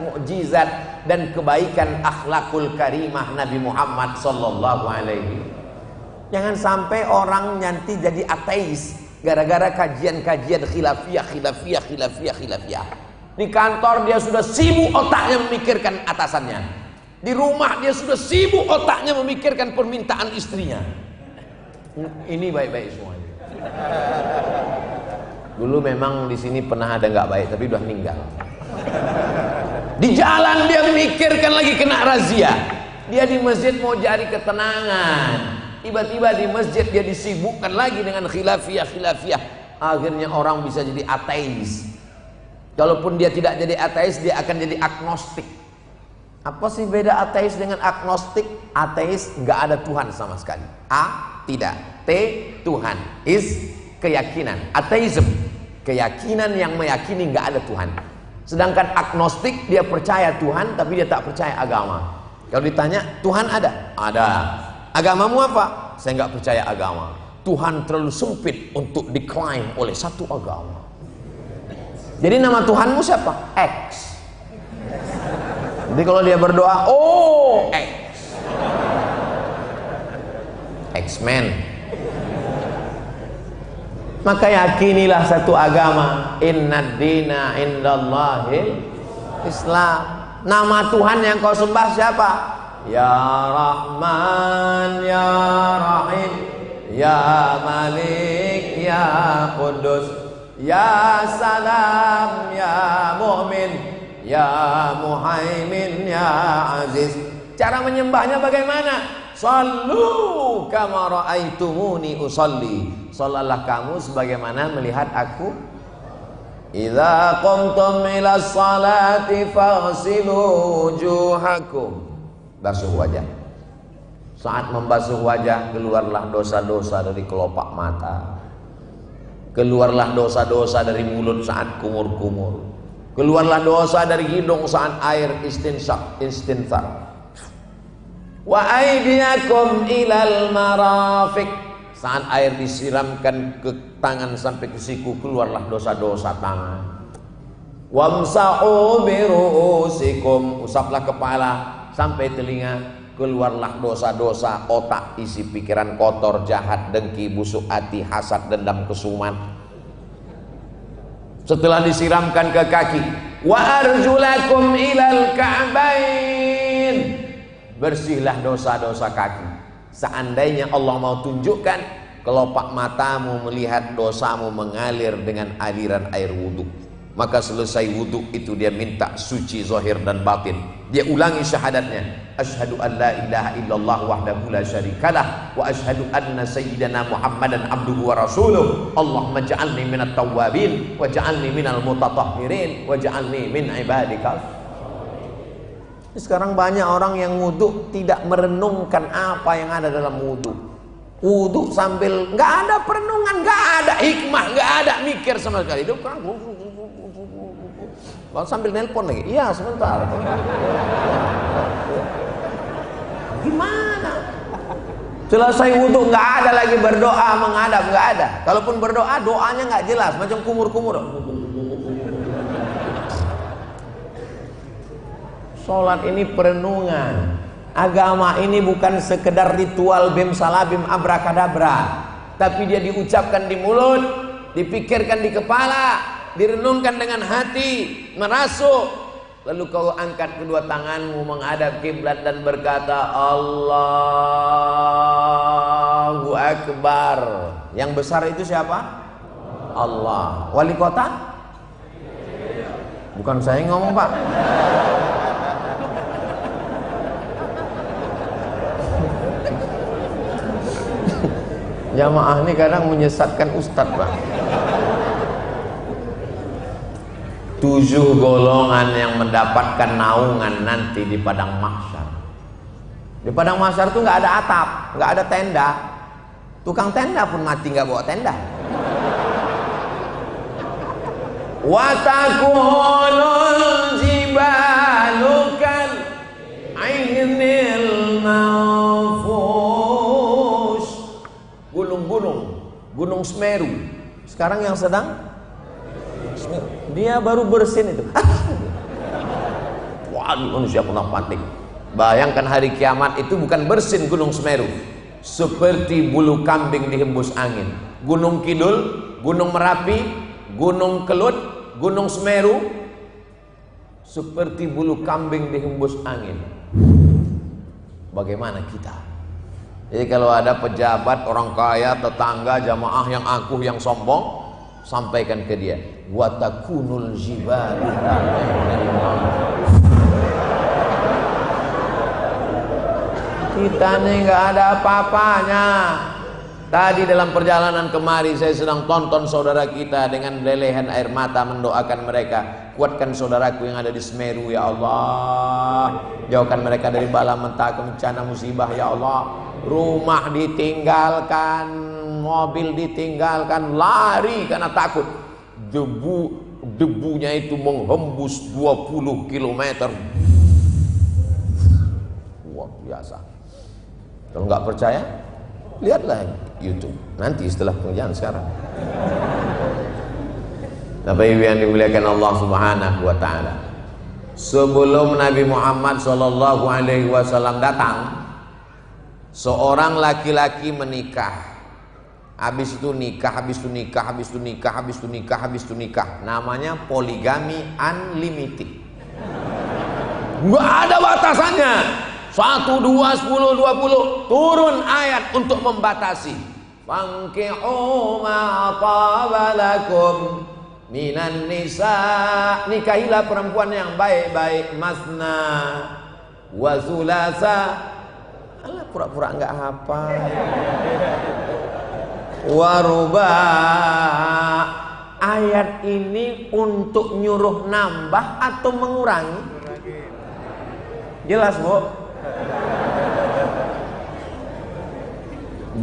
dan kebaikan akhlakul karimah Nabi Muhammad sallallahu alaihi. Jangan sampai orang nanti jadi ateis gara-gara kajian-kajian khilafiyah. Di kantor dia sudah sibuk otaknya memikirkan atasannya, di rumah dia sudah sibuk otaknya memikirkan permintaan istrinya. Ini baik-baik semuanya. Dulu memang di sini pernah ada nggak baik, tapi udah meninggal. Di jalan dia memikirkan lagi kena razia. Dia di masjid mau cari ketenangan, tiba-tiba di masjid dia disibukkan lagi dengan khilafiyah. Akhirnya orang bisa jadi ateis. Kalaupun dia tidak jadi ateis, dia akan jadi agnostik. Apa sih beda ateis dengan agnostik? Ateis nggak ada Tuhan sama sekali. A, tidak. T, Tuhan. Is, keyakinan. Ateism, keyakinan yang meyakini nggak ada Tuhan. Sedangkan agnostik, dia percaya Tuhan tapi dia tak percaya agama. Kalau ditanya Tuhan ada? Ada. Agamamu apa? Saya nggak percaya agama. Tuhan terlalu sempit untuk diklaim oleh satu agama. Jadi nama Tuhanmu siapa? X. Jadi kalau dia berdoa, oh X, X-Men. Maka yakinilah satu agama. Innad dina indallahil Islam. Nama Tuhan yang kau sembah siapa? Ya Rahman, Ya Rahim, Ya Malik, Ya Qudus, Ya Salam, Ya Mu'min, Ya Muhaimin, Ya Aziz. Cara menyembahnya bagaimana? Sallu kama ra'aitumuni usalli. Salatlah kamu sebagaimana melihat aku. Idza qumtum ila salati faghsilu wujuhakum. Basuh wajah. Saat membasuh wajah, keluarlah dosa-dosa dari kelopak mata, keluarlah dosa-dosa dari mulut saat kumur-kumur, keluarlah dosa dari hidung saat air istinthar. Wa aydiyakum ilal marafiq. Saat air disiramkan ke tangan sampai ke siku, keluarlah dosa-dosa tangan. Wamsahu biru'usikum, usaplah kepala sampai telinga, keluarlah dosa-dosa otak, isi pikiran kotor, jahat, dengki, busuk hati, hasad, dendam, kesuman. Setelah disiramkan ke kaki, wa arjulakum ilal ka'bain, bersihlah dosa-dosa kaki. Seandainya Allah mau tunjukkan, kelopak matamu melihat dosamu mengalir dengan aliran air wudhu, maka selesai wudhu itu dia minta suci zahir dan batin. Dia ulangi syahadatnya, asyhadu an la ilaha illallah wahdahu la syarikalah wa asyhadu anna sayyidana Muhammadan abduhu wa rasuluh. Allahumma ja'alni minat tawwabin wa ja'alni minal mutatahhirin wa ja'alni min ibadikal. Sekarang banyak orang yang wudhu tidak merenungkan apa yang ada dalam wudhu. Wudhu sambil nggak ada perenungan, nggak ada hikmah, nggak ada mikir sama sekali. Itu kan sambil nelpon lagi. Iya sebentar. Gimana? Selesai wudhu nggak ada lagi berdoa menghadap, nggak ada. Kalaupun berdoa, doanya nggak jelas, macam kumur-kumur. Sholat ini perenungan. Agama ini bukan sekedar ritual bim salabim abrakadabra, tapi dia diucapkan di mulut, dipikirkan di kepala, direnungkan dengan hati, merasuk. Lalu kau angkat kedua tanganmu menghadap kiblat dan berkata Allahu Akbar. Yang besar itu siapa? Allah. Wali kota? Bukan saya yang ngomong, Pak. Jamaah ini kadang menyesatkan ustadz, Pak. 7 golongan yang mendapatkan naungan nanti di padang mahsyar. Di padang mahsyar itu nggak ada atap, nggak ada tenda. Tukang tenda pun mati nggak bawa tenda. Wa takunul jibalu kal ainil manfush. Gunung Semeru sekarang yang sedang dia baru bersin itu. Waduh, manusia pernah panik. Bayangkan hari kiamat itu bukan bersin Gunung Semeru, seperti bulu kambing dihembus angin. Gunung Kidul, Gunung Merapi, Gunung Kelut, Gunung Semeru seperti bulu kambing dihembus angin. Bagaimana kita? Jadi kalau ada pejabat, orang kaya, tetangga, jamaah yang angkuh, yang sombong, sampaikan ke dia, wa takunul jibalu. Kita nih nggak ada apa-apanya. Tadi dalam perjalanan kemari saya sedang tonton saudara kita dengan lelehan air mata mendoakan mereka. Kuatkan saudaraku yang ada di Semeru ya Allah. Jauhkan mereka dari bala mentaka, bencana, musibah ya Allah. Rumah ditinggalkan, mobil ditinggalkan, lari karena takut. Debunya itu menghembus 20 km. Wah, biasa. Kalau nggak percaya, lihatlah YouTube nanti setelah pengajian sekarang. Bapak Ibu yang dimuliakan Allah Subhanahu wa taala. Sebelum Nabi Muhammad sallallahu alaihi wasallam datang, seorang laki-laki menikah. Habis itu nikah, habis itu nikah, habis itu nikah, habis itu nikah, habis itu nikah. Namanya poligami unlimited. Enggak ada batasannya. 1, 2, 10, 20. Turun ayat untuk membatasi. Fankihu ma taba lakum minan nisa. Nikahilah perempuan yang baik-baik. Masna wa sulasa. Alah, pura-pura enggak hafal. Waruba. Ayat ini untuk nyuruh nambah atau mengurangi? Jelas, Bu?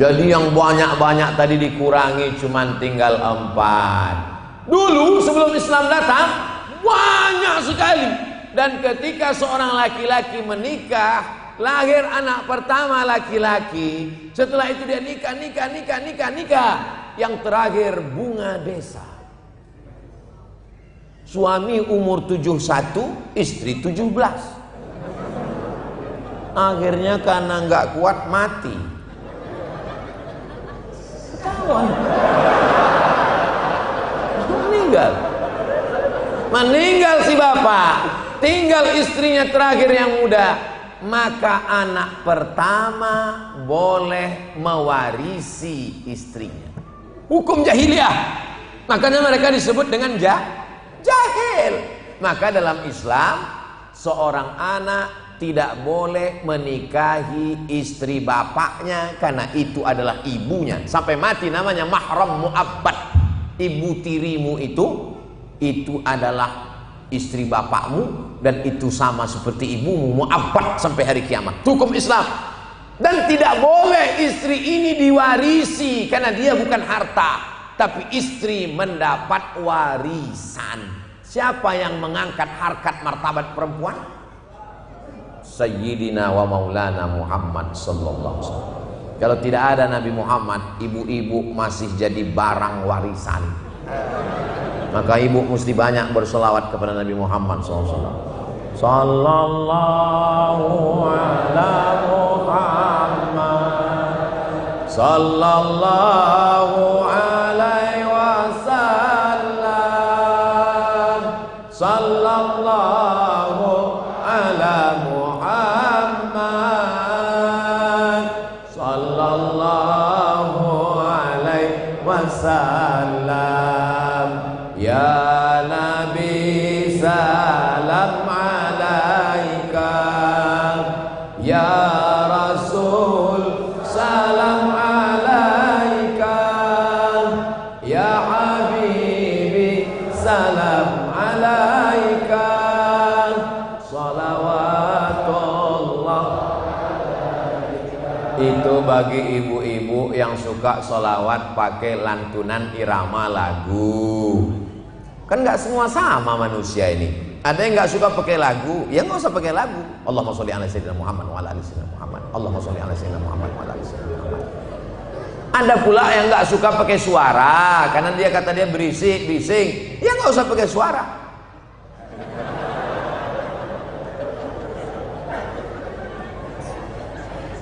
Jadi yang banyak-banyak tadi dikurangi, cuman tinggal 4. Dulu sebelum Islam datang banyak sekali. Dan ketika seorang laki-laki menikah, lahir anak pertama laki-laki, setelah itu dia nikah. Yang terakhir bunga desa. Suami umur 71, istri 17. Akhirnya karena nggak kuat mati. Ketahuan. Meninggal si bapak, tinggal istrinya terakhir yang muda. Maka anak pertama boleh mewarisi istrinya. Hukum jahiliyah. Makanya mereka disebut dengan jahil. Maka dalam Islam seorang anak tidak boleh menikahi istri bapaknya karena itu adalah ibunya. Sampai mati namanya mahram mu'abbad. Ibu tirimu itu adalah istri bapakmu dan itu sama seperti ibumu, mu'abbad sampai hari kiamat. Hukum Islam. Dan tidak boleh istri ini diwarisi karena dia bukan harta, tapi istri mendapat warisan. Siapa yang mengangkat harkat martabat perempuan? Sayyidina wa maulana Muhammad sallallahu alaihi wasallam. Kalau tidak ada Nabi Muhammad, ibu-ibu masih jadi barang warisan. Maka ibu mesti banyak berselawat kepada Nabi Muhammad SAW. Sallallahu ala Muhammad, sallallahu alaihi wasallam, sallallahu ala Muhammad, sallallahu alaihi wasallam. Ya Nabi salam alaika, ya Rasul salam alaika, ya Habibi salam alaika, salawatullah. Itu bagi ibu-ibu yang suka sholawat pakai lantunan irama lagu. Kan nggak semua sama manusia ini. Ada yang nggak suka pakai lagu, ya nggak usah pakai lagu. Allahumma sholli ala sayyidina Muhammad wa ala ali sayyidina Muhammad. Allahumma sholli ala sayyidina Muhammad wa ala ali sayyidina Muhammad. Ada pula yang nggak suka pakai suara karena dia kata dia berisik, bising. Ya nggak usah pakai suara.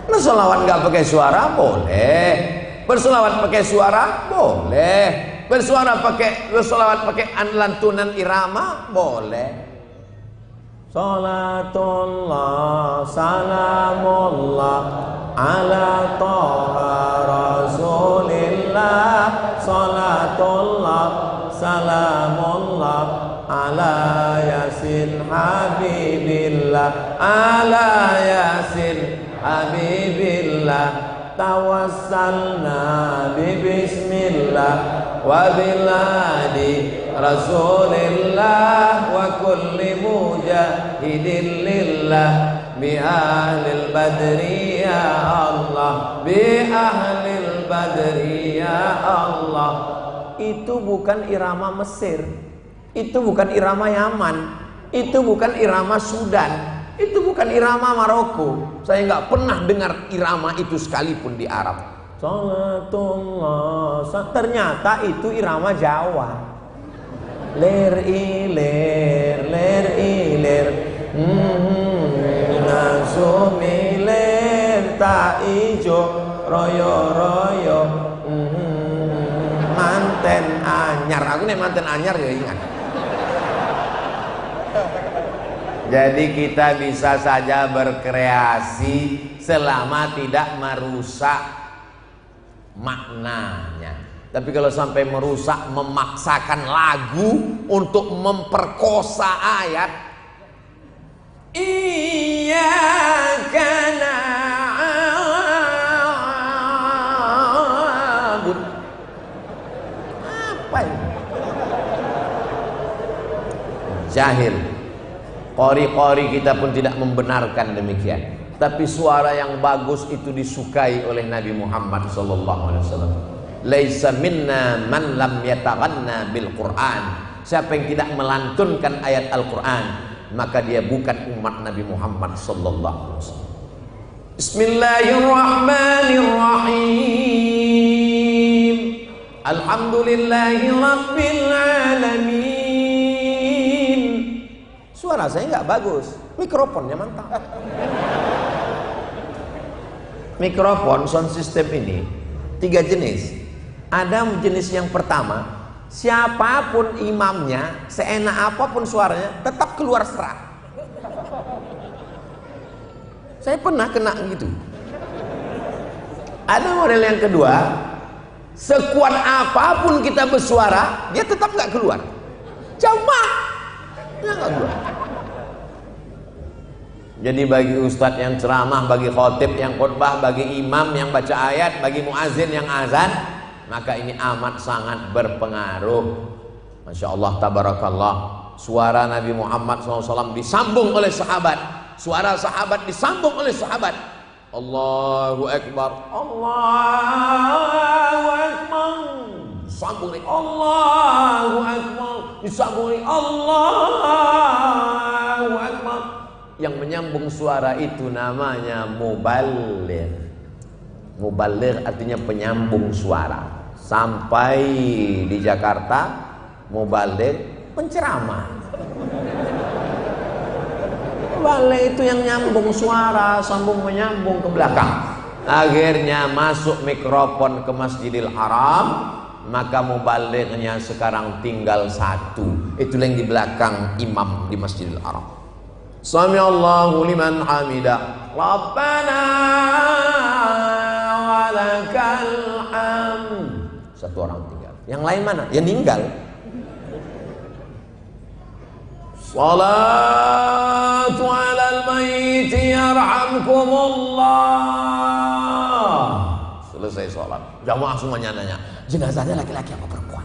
Bersolawat nggak pakai suara boleh. Bersolawat pakai suara boleh. Bersolawat pakai lantunan irama boleh. Salatullah salamullah ala toha rasulillah. Salatullah salamullah ala yasin habibillah. Ala yasin habibillah. Tawassalna bismillah wa biladi rasulillah wa kulli mujahidin lillah bi ahlil badri ya Allah, bi ahlil badri ya Allah. Itu bukan irama Mesir, itu bukan irama Yaman, itu bukan irama Sudan, itu bukan irama Maroko. Saya nggak pernah dengar irama itu sekalipun di Arab. Salatullah, ternyata itu irama Jawa. Ler iler, ler iler, nasumi ler tak ijo, royo royo, manten anyar. Aku nih manten anyar ya ingat. Jadi kita bisa saja berkreasi selama tidak merusak maknanya. Tapi kalau sampai merusak, memaksakan lagu untuk memperkosa ayat, iyyaka na'budu. Apa ini? Jahil. Qori-qori kita pun tidak membenarkan demikian. Tapi suara yang bagus itu disukai oleh Nabi Muhammad SAW. Laisa minna man lam yataghanna bil Quran. Siapa yang tidak melantunkan ayat Al-Quran, maka dia bukan umat Nabi Muhammad SAW. Bismillahirrahmanirrahim. Alhamdulillahi rabbil alamin. Suara saya nggak bagus, mikrofonnya mantap. Mikrofon sound system ini 3 jenis. Ada jenis yang pertama, siapapun imamnya, seenak apapun suaranya, tetap keluar serak. Saya pernah kena gitu. Ada model yang kedua, sekuat apapun kita bersuara, dia tetap nggak keluar. Coba, dia nggak keluar. Jadi bagi ustadz yang ceramah, bagi khotib yang khutbah, bagi imam yang baca ayat, bagi muazin yang azan, maka ini amat sangat berpengaruh. Masya Allah, tabarakallah. Suara Nabi Muhammad SAW disambung oleh sahabat. Suara sahabat disambung oleh sahabat. Allahu Akbar, Allahu Akbar. Disambung nih, Allahu Akbar. Disambung nih, Allahu Akbar. Yang menyambung suara itu namanya muballigh. Muballigh artinya penyambung suara. Sampai di Jakarta, muballigh penceramah. Muballigh itu yang nyambung suara, sambung menyambung ke belakang. Akhirnya masuk mikrofon ke Masjidil Haram, maka mubalighnya sekarang tinggal 1. Itu yang di belakang imam di Masjidil Haram. Sami Allahu liman hamidah. Rabbana walakal hamd. 1 orang tinggal. Yang lain mana? Ya ninggal. Salatu alal mayyiti yarhamkumullah. Selesai sholat, jamaah semuanya nanya, jenazahnya laki-laki apa perempuan?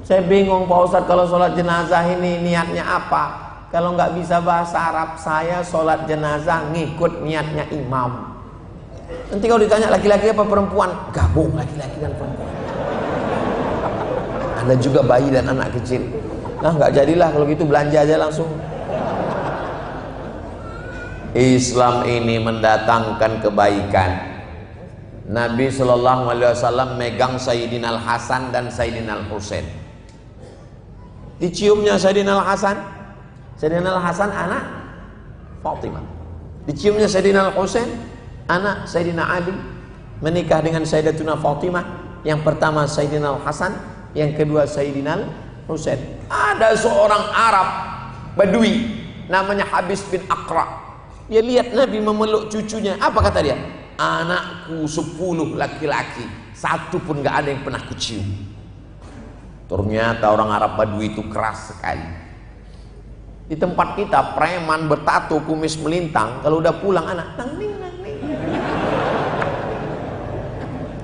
Saya bingung Pak Ustadz, kalau sholat jenazah ini niatnya apa? Kalau nggak bisa bahasa Arab, saya sholat jenazah ngikut niatnya imam. Nanti kalau ditanya laki-laki apa perempuan, gabung laki-laki dan perempuan. Ada juga bayi dan anak kecil. Nah nggak jadilah kalau gitu, belanja aja langsung. Islam ini mendatangkan kebaikan. Nabi SAW megang Sayyidina Al-Hasan dan Sayyidina Al-Husain. Diciumnya Sayyidina Al-Hasan. Sayyidina Al-Hasan anak Fatimah. Diciumnya Sayyidina Al-Husain anak Sayyidina Ali. Menikah dengan Sayyidatuna Fatimah. Yang pertama Sayyidina Al-Hasan, yang kedua Sayyidina Al-Husain. Ada seorang Arab Badui namanya Habis bin Aqra. Dia lihat Nabi memeluk cucunya. Apa kata dia? Anakku 10 laki-laki, 1 pun gak ada yang pernah kucium. Ternyata orang Arab Badui itu keras sekali. Di tempat kita preman bertato, kumis melintang, kalau udah pulang anak nang-ning nang-ning.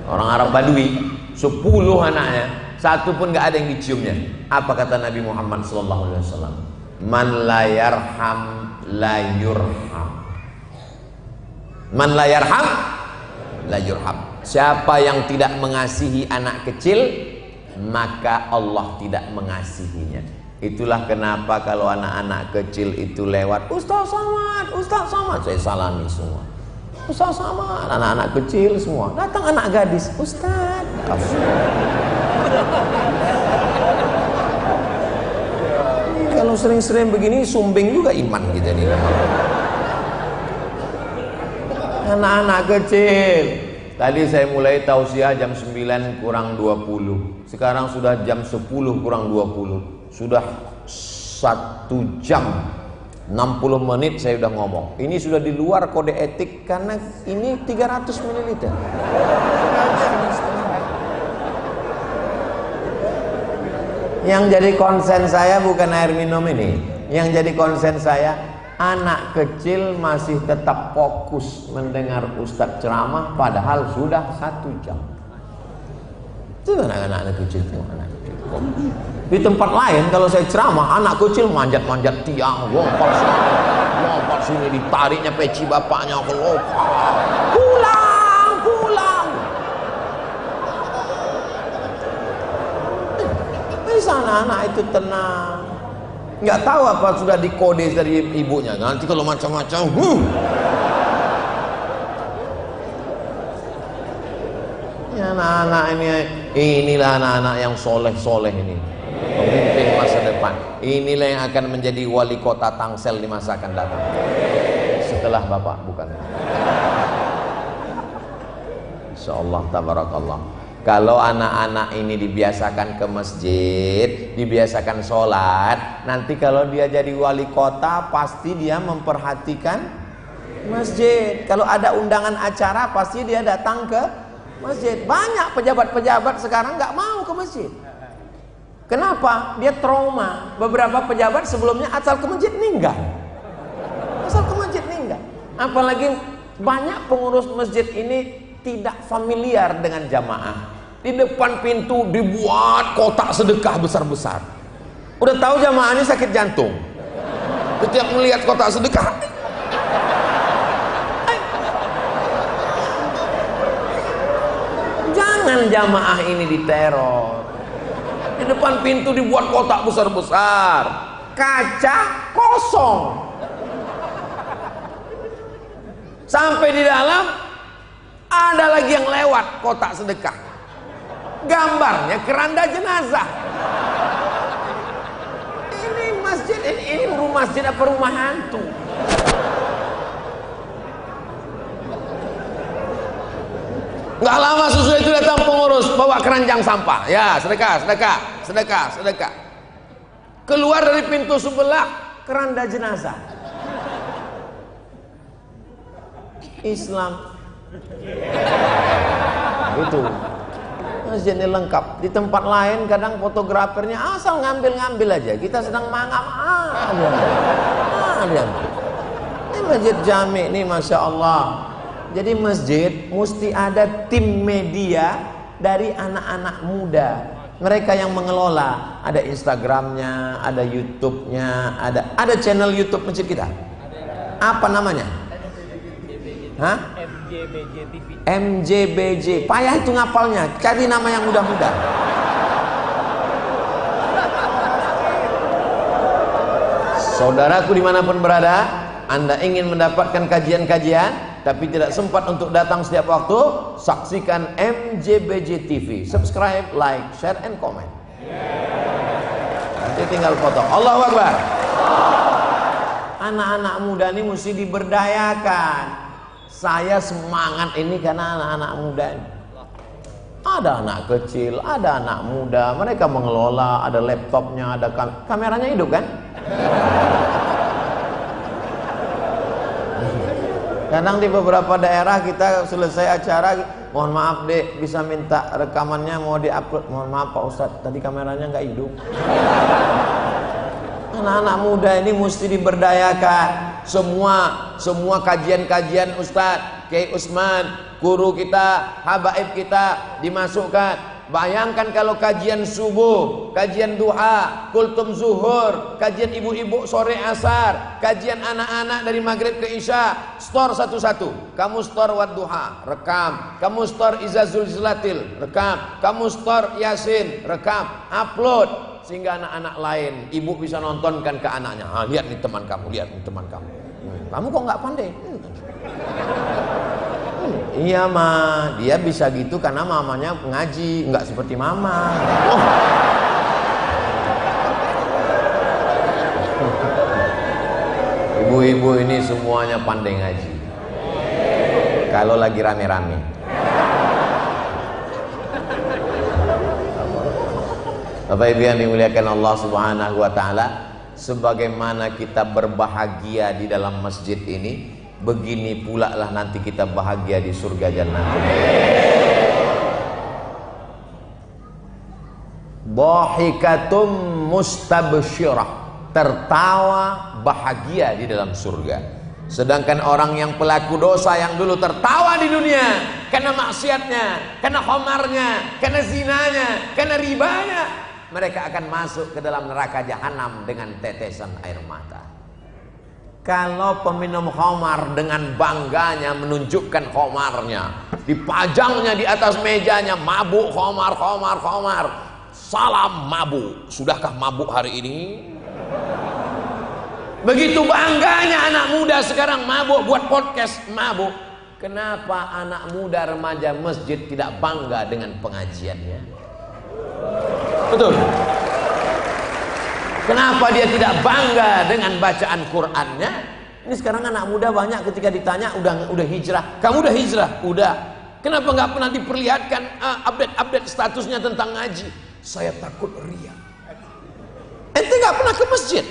Orang Arab Badui 10 anaknya, 1 pun gak ada yang diciumnya. Apa kata Nabi Muhammad SAW? Man la yarham la yurham. Man la yarham la yurham. Siapa yang tidak mengasihi anak kecil, maka Allah tidak mengasihinya. Itulah kenapa kalau anak-anak kecil itu lewat, Ustaz Somad, Ustaz Somad, saya salami semua. Ustaz Somad, anak-anak kecil semua. Datang anak gadis, Ustaz. Kalau sering-sering begini sumbing juga iman kita nih. Anak-anak kecil. Tadi saya mulai tausiah jam 9 kurang 20. Sekarang sudah jam 10 kurang 20. Sudah 1 jam 60 menit saya udah ngomong. Ini sudah di luar kode etik karena ini 300 ml. Yang jadi konsen saya bukan air minum ini. Yang jadi konsen saya, anak kecil masih tetap fokus mendengar Ustadz ceramah padahal sudah 1 jam. Itu anak-anak kecil itu, anak kecil. Di tempat lain kalau saya ceramah, anak kecil manjat-manjat tiang, lompat sini, ditariknya peci bapaknya, pulang. Di sana anak itu tenang. Nggak tahu apa sudah dikode dari ibunya. Nanti kalau macam-macam, Anak-anak inilah anak-anak yang soleh-soleh ini, pemimpin masa depan. Inilah yang akan menjadi wali kota Tangsel di masa akan datang. Setelah bapak, bukan. Insyaallah tabarakallah. Kalau anak-anak ini dibiasakan ke masjid, dibiasakan sholat, nanti kalau dia jadi wali kota, pasti dia memperhatikan masjid. Kalau ada undangan acara, pasti dia datang ke masjid. Banyak pejabat-pejabat sekarang nggak mau ke masjid. Kenapa? Dia trauma. Beberapa pejabat sebelumnya asal ke masjid meninggal. Asal ke masjid meninggal. Apalagi banyak pengurus masjid ini tidak familiar dengan jamaah. Di depan pintu dibuat kotak sedekah besar-besar. Udah tahu jamaah ini sakit jantung. Setiap melihat kotak sedekah, jangan jamaah ini diteror. Di depan pintu dibuat kotak besar-besar, kaca kosong. Sampai di dalam ada lagi yang lewat kotak sedekah, gambarnya keranda jenazah. Ini masjid, ini rumah masjid apa rumah hantu? Nggak lama sesudah itu datang pengurus bawa keranjang sampah. Ya, sedekah, sedekah, sedekah, sedekah. Keluar dari pintu sebelah keranda jenazah. Islam itu masjid ini lengkap. Di tempat lain kadang fotografernya asal ngambil-ngambil aja. Kita sedang mangap, ini masjid jami ini, masya Allah. Jadi masjid mesti ada tim media dari anak-anak muda. Mereka yang mengelola. Ada Instagramnya, ada YouTube-nya, ada channel YouTube masjid kita. Apa namanya? Hah? MJBJ TV. MJBJ. Payah itu ngapalnya. Cari nama yang mudah-mudah. Saudaraku dimanapun berada, Anda ingin mendapatkan kajian-kajian tapi tidak sempat untuk datang setiap waktu, saksikan MJBJ TV. Subscribe, like, share, and comment. Nanti tinggal foto. Allahu Akbar. Anak-anak muda ini mesti diberdayakan. Saya semangat ini karena anak-anak muda ini. Ada anak kecil, ada anak muda, mereka mengelola, ada laptopnya, ada kameranya hidup kan? Kadang di beberapa daerah kita selesai acara, mohon maaf dek, bisa minta rekamannya mau diupload. Mohon maaf Pak Ustadz, tadi kameranya nggak hidup. Anak-anak muda ini mesti diberdayakan. Semua kajian-kajian Ustadz Kiai Usman, guru kita, habaib kita dimasukkan. Bayangkan kalau kajian subuh, kajian duha, kultum zuhur, kajian ibu-ibu sore asar, kajian anak-anak dari maghrib ke isya, store satu-satu. Kamu store wadduha, rekam. Kamu store izazul zlatil, rekam. Kamu store yasin, rekam, upload. Sehingga anak-anak lain, ibu bisa nontonkan ke anaknya. Ah, lihat nih teman kamu, lihat nih teman kamu. Kamu kok nggak pandai? Iya ma, dia bisa gitu karena mamanya ngaji, nggak seperti mama. Ibu-ibu ini semuanya pandai ngaji. Kalau lagi rame-rame. Bapak Ibu yang dimuliakan Allah Subhanahu wa taala, sebagaimana kita berbahagia di dalam masjid ini, begini pula lah nanti kita bahagia di surga jannah. Dhahikatum mustabsyirah, tertawa bahagia di dalam surga. Sedangkan orang yang pelaku dosa yang dulu tertawa di dunia karena maksiatnya, karena khamarnya, karena zinanya, karena ribanya, mereka akan masuk ke dalam neraka jahanam dengan tetesan air mata. Kalau peminum khamar dengan bangganya menunjukkan khamarnya, dipajangnya di atas mejanya, mabuk khamar, khamar, khamar, salam mabuk. Sudahkah mabuk hari ini? Begitu bangganya anak muda sekarang mabuk, buat podcast mabuk. kenapa anak muda remaja masjid tidak bangga dengan pengajiannya? Betul. Kenapa dia tidak bangga dengan bacaan Qur'annya? Ini sekarang anak muda banyak ketika ditanya udah hijrah. Kamu udah hijrah? Udah. Kenapa nggak pernah diperlihatkan update statusnya tentang ngaji? Saya takut ria. Ente nggak pernah ke masjid?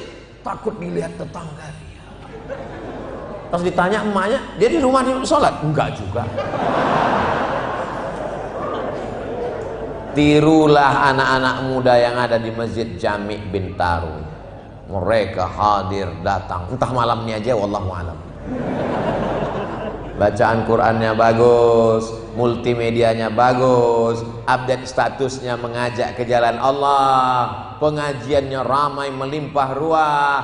Takut dilihat tetangga dia. Pas ditanya emaknya, dia di rumah sholat? Enggak juga. Tirulah anak-anak muda yang ada di Masjid Jami' Bintaro. Mereka hadir, datang, entah malamnya aja, wallahu alam. Bacaan Qur'annya bagus, multimedianya bagus, update statusnya mengajak ke jalan Allah, pengajiannya ramai melimpah ruah.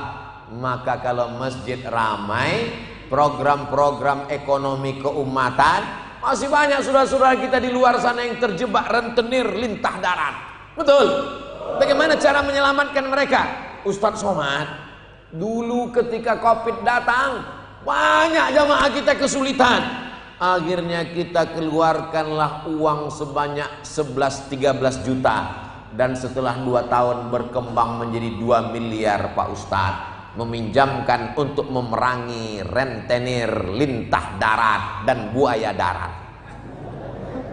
Maka kalau masjid ramai, program-program ekonomi keumatan, masih banyak saudara-saudara kita di luar sana yang terjebak rentenir lintah darat. Betul. Bagaimana cara menyelamatkan mereka? Ustadz Somad, dulu ketika Covid datang, banyak jamaah kita kesulitan. Akhirnya kita keluarkanlah uang sebanyak 11-13 juta. Dan setelah 2 tahun berkembang menjadi 2 miliar Pak Ustadz. Meminjamkan untuk memerangi rentenir, lintah darat, dan buaya darat.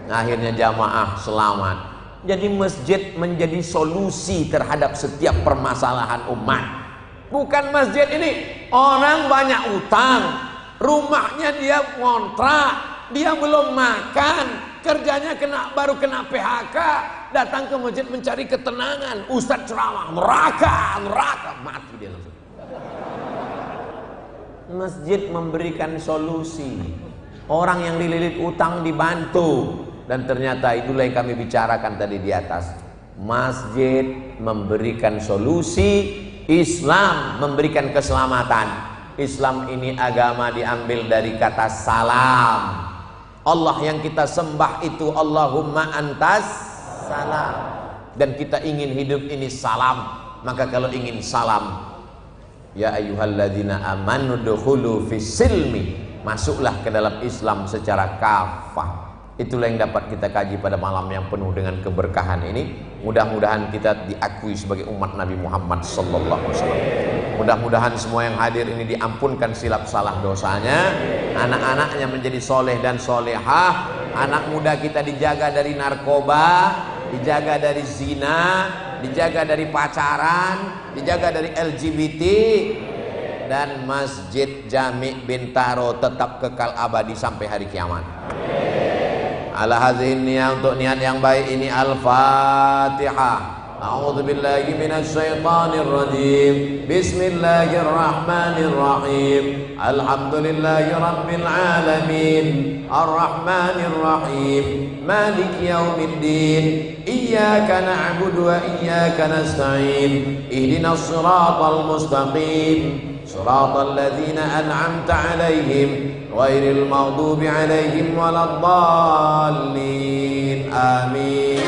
Akhirnya jamaah selamat. Jadi masjid menjadi solusi terhadap setiap permasalahan umat. Bukan masjid ini, orang banyak utang, rumahnya dia ngontrak, dia belum makan, kerjanya baru kena PHK, datang ke masjid mencari ketenangan. Ustadz ceramah, neraka, mati dia langsung. Masjid memberikan solusi. Orang yang dililit utang dibantu. Dan ternyata itulah yang kami bicarakan tadi di atas. Masjid memberikan solusi, Islam memberikan keselamatan. Islam ini agama diambil dari kata salam. Allah yang kita sembah itu Allahumma antas salam. Dan kita ingin hidup ini salam. Maka kalau ingin salam, ya ayyuhalladzina amanu dukhulu fis silmi, masuklah ke dalam Islam secara kafah. Itulah yang dapat kita kaji pada malam yang penuh dengan keberkahan ini. Mudah-mudahan kita diakui sebagai umat Nabi Muhammad sallallahu alaihi wasallam. Mudah-mudahan semua yang hadir ini diampunkan silap salah dosanya, anak-anaknya menjadi soleh dan solehah, anak muda kita dijaga dari narkoba, dijaga dari zina, dijaga dari pacaran, dijaga dari LGBT, dan Masjid Jami' Bintaro tetap kekal abadi sampai hari kiamat. Ala hadhihi niyah, untuk niat yang baik ini Al-Fatihah. A'udzu billahi minasy syaithanir rajim. Bismillahirrahmanirrahim. Alhamdulillahi rabbil alamin. Arrahmanir rahim. Maliki yaumiddin. Iyyaka na'budu wa iyyaka nasta'in. Ihdinas siratal mustaqim. Siratal ladzina an'amta 'alaihim ghairil maghdubi 'alaihim waladdallin. Amin.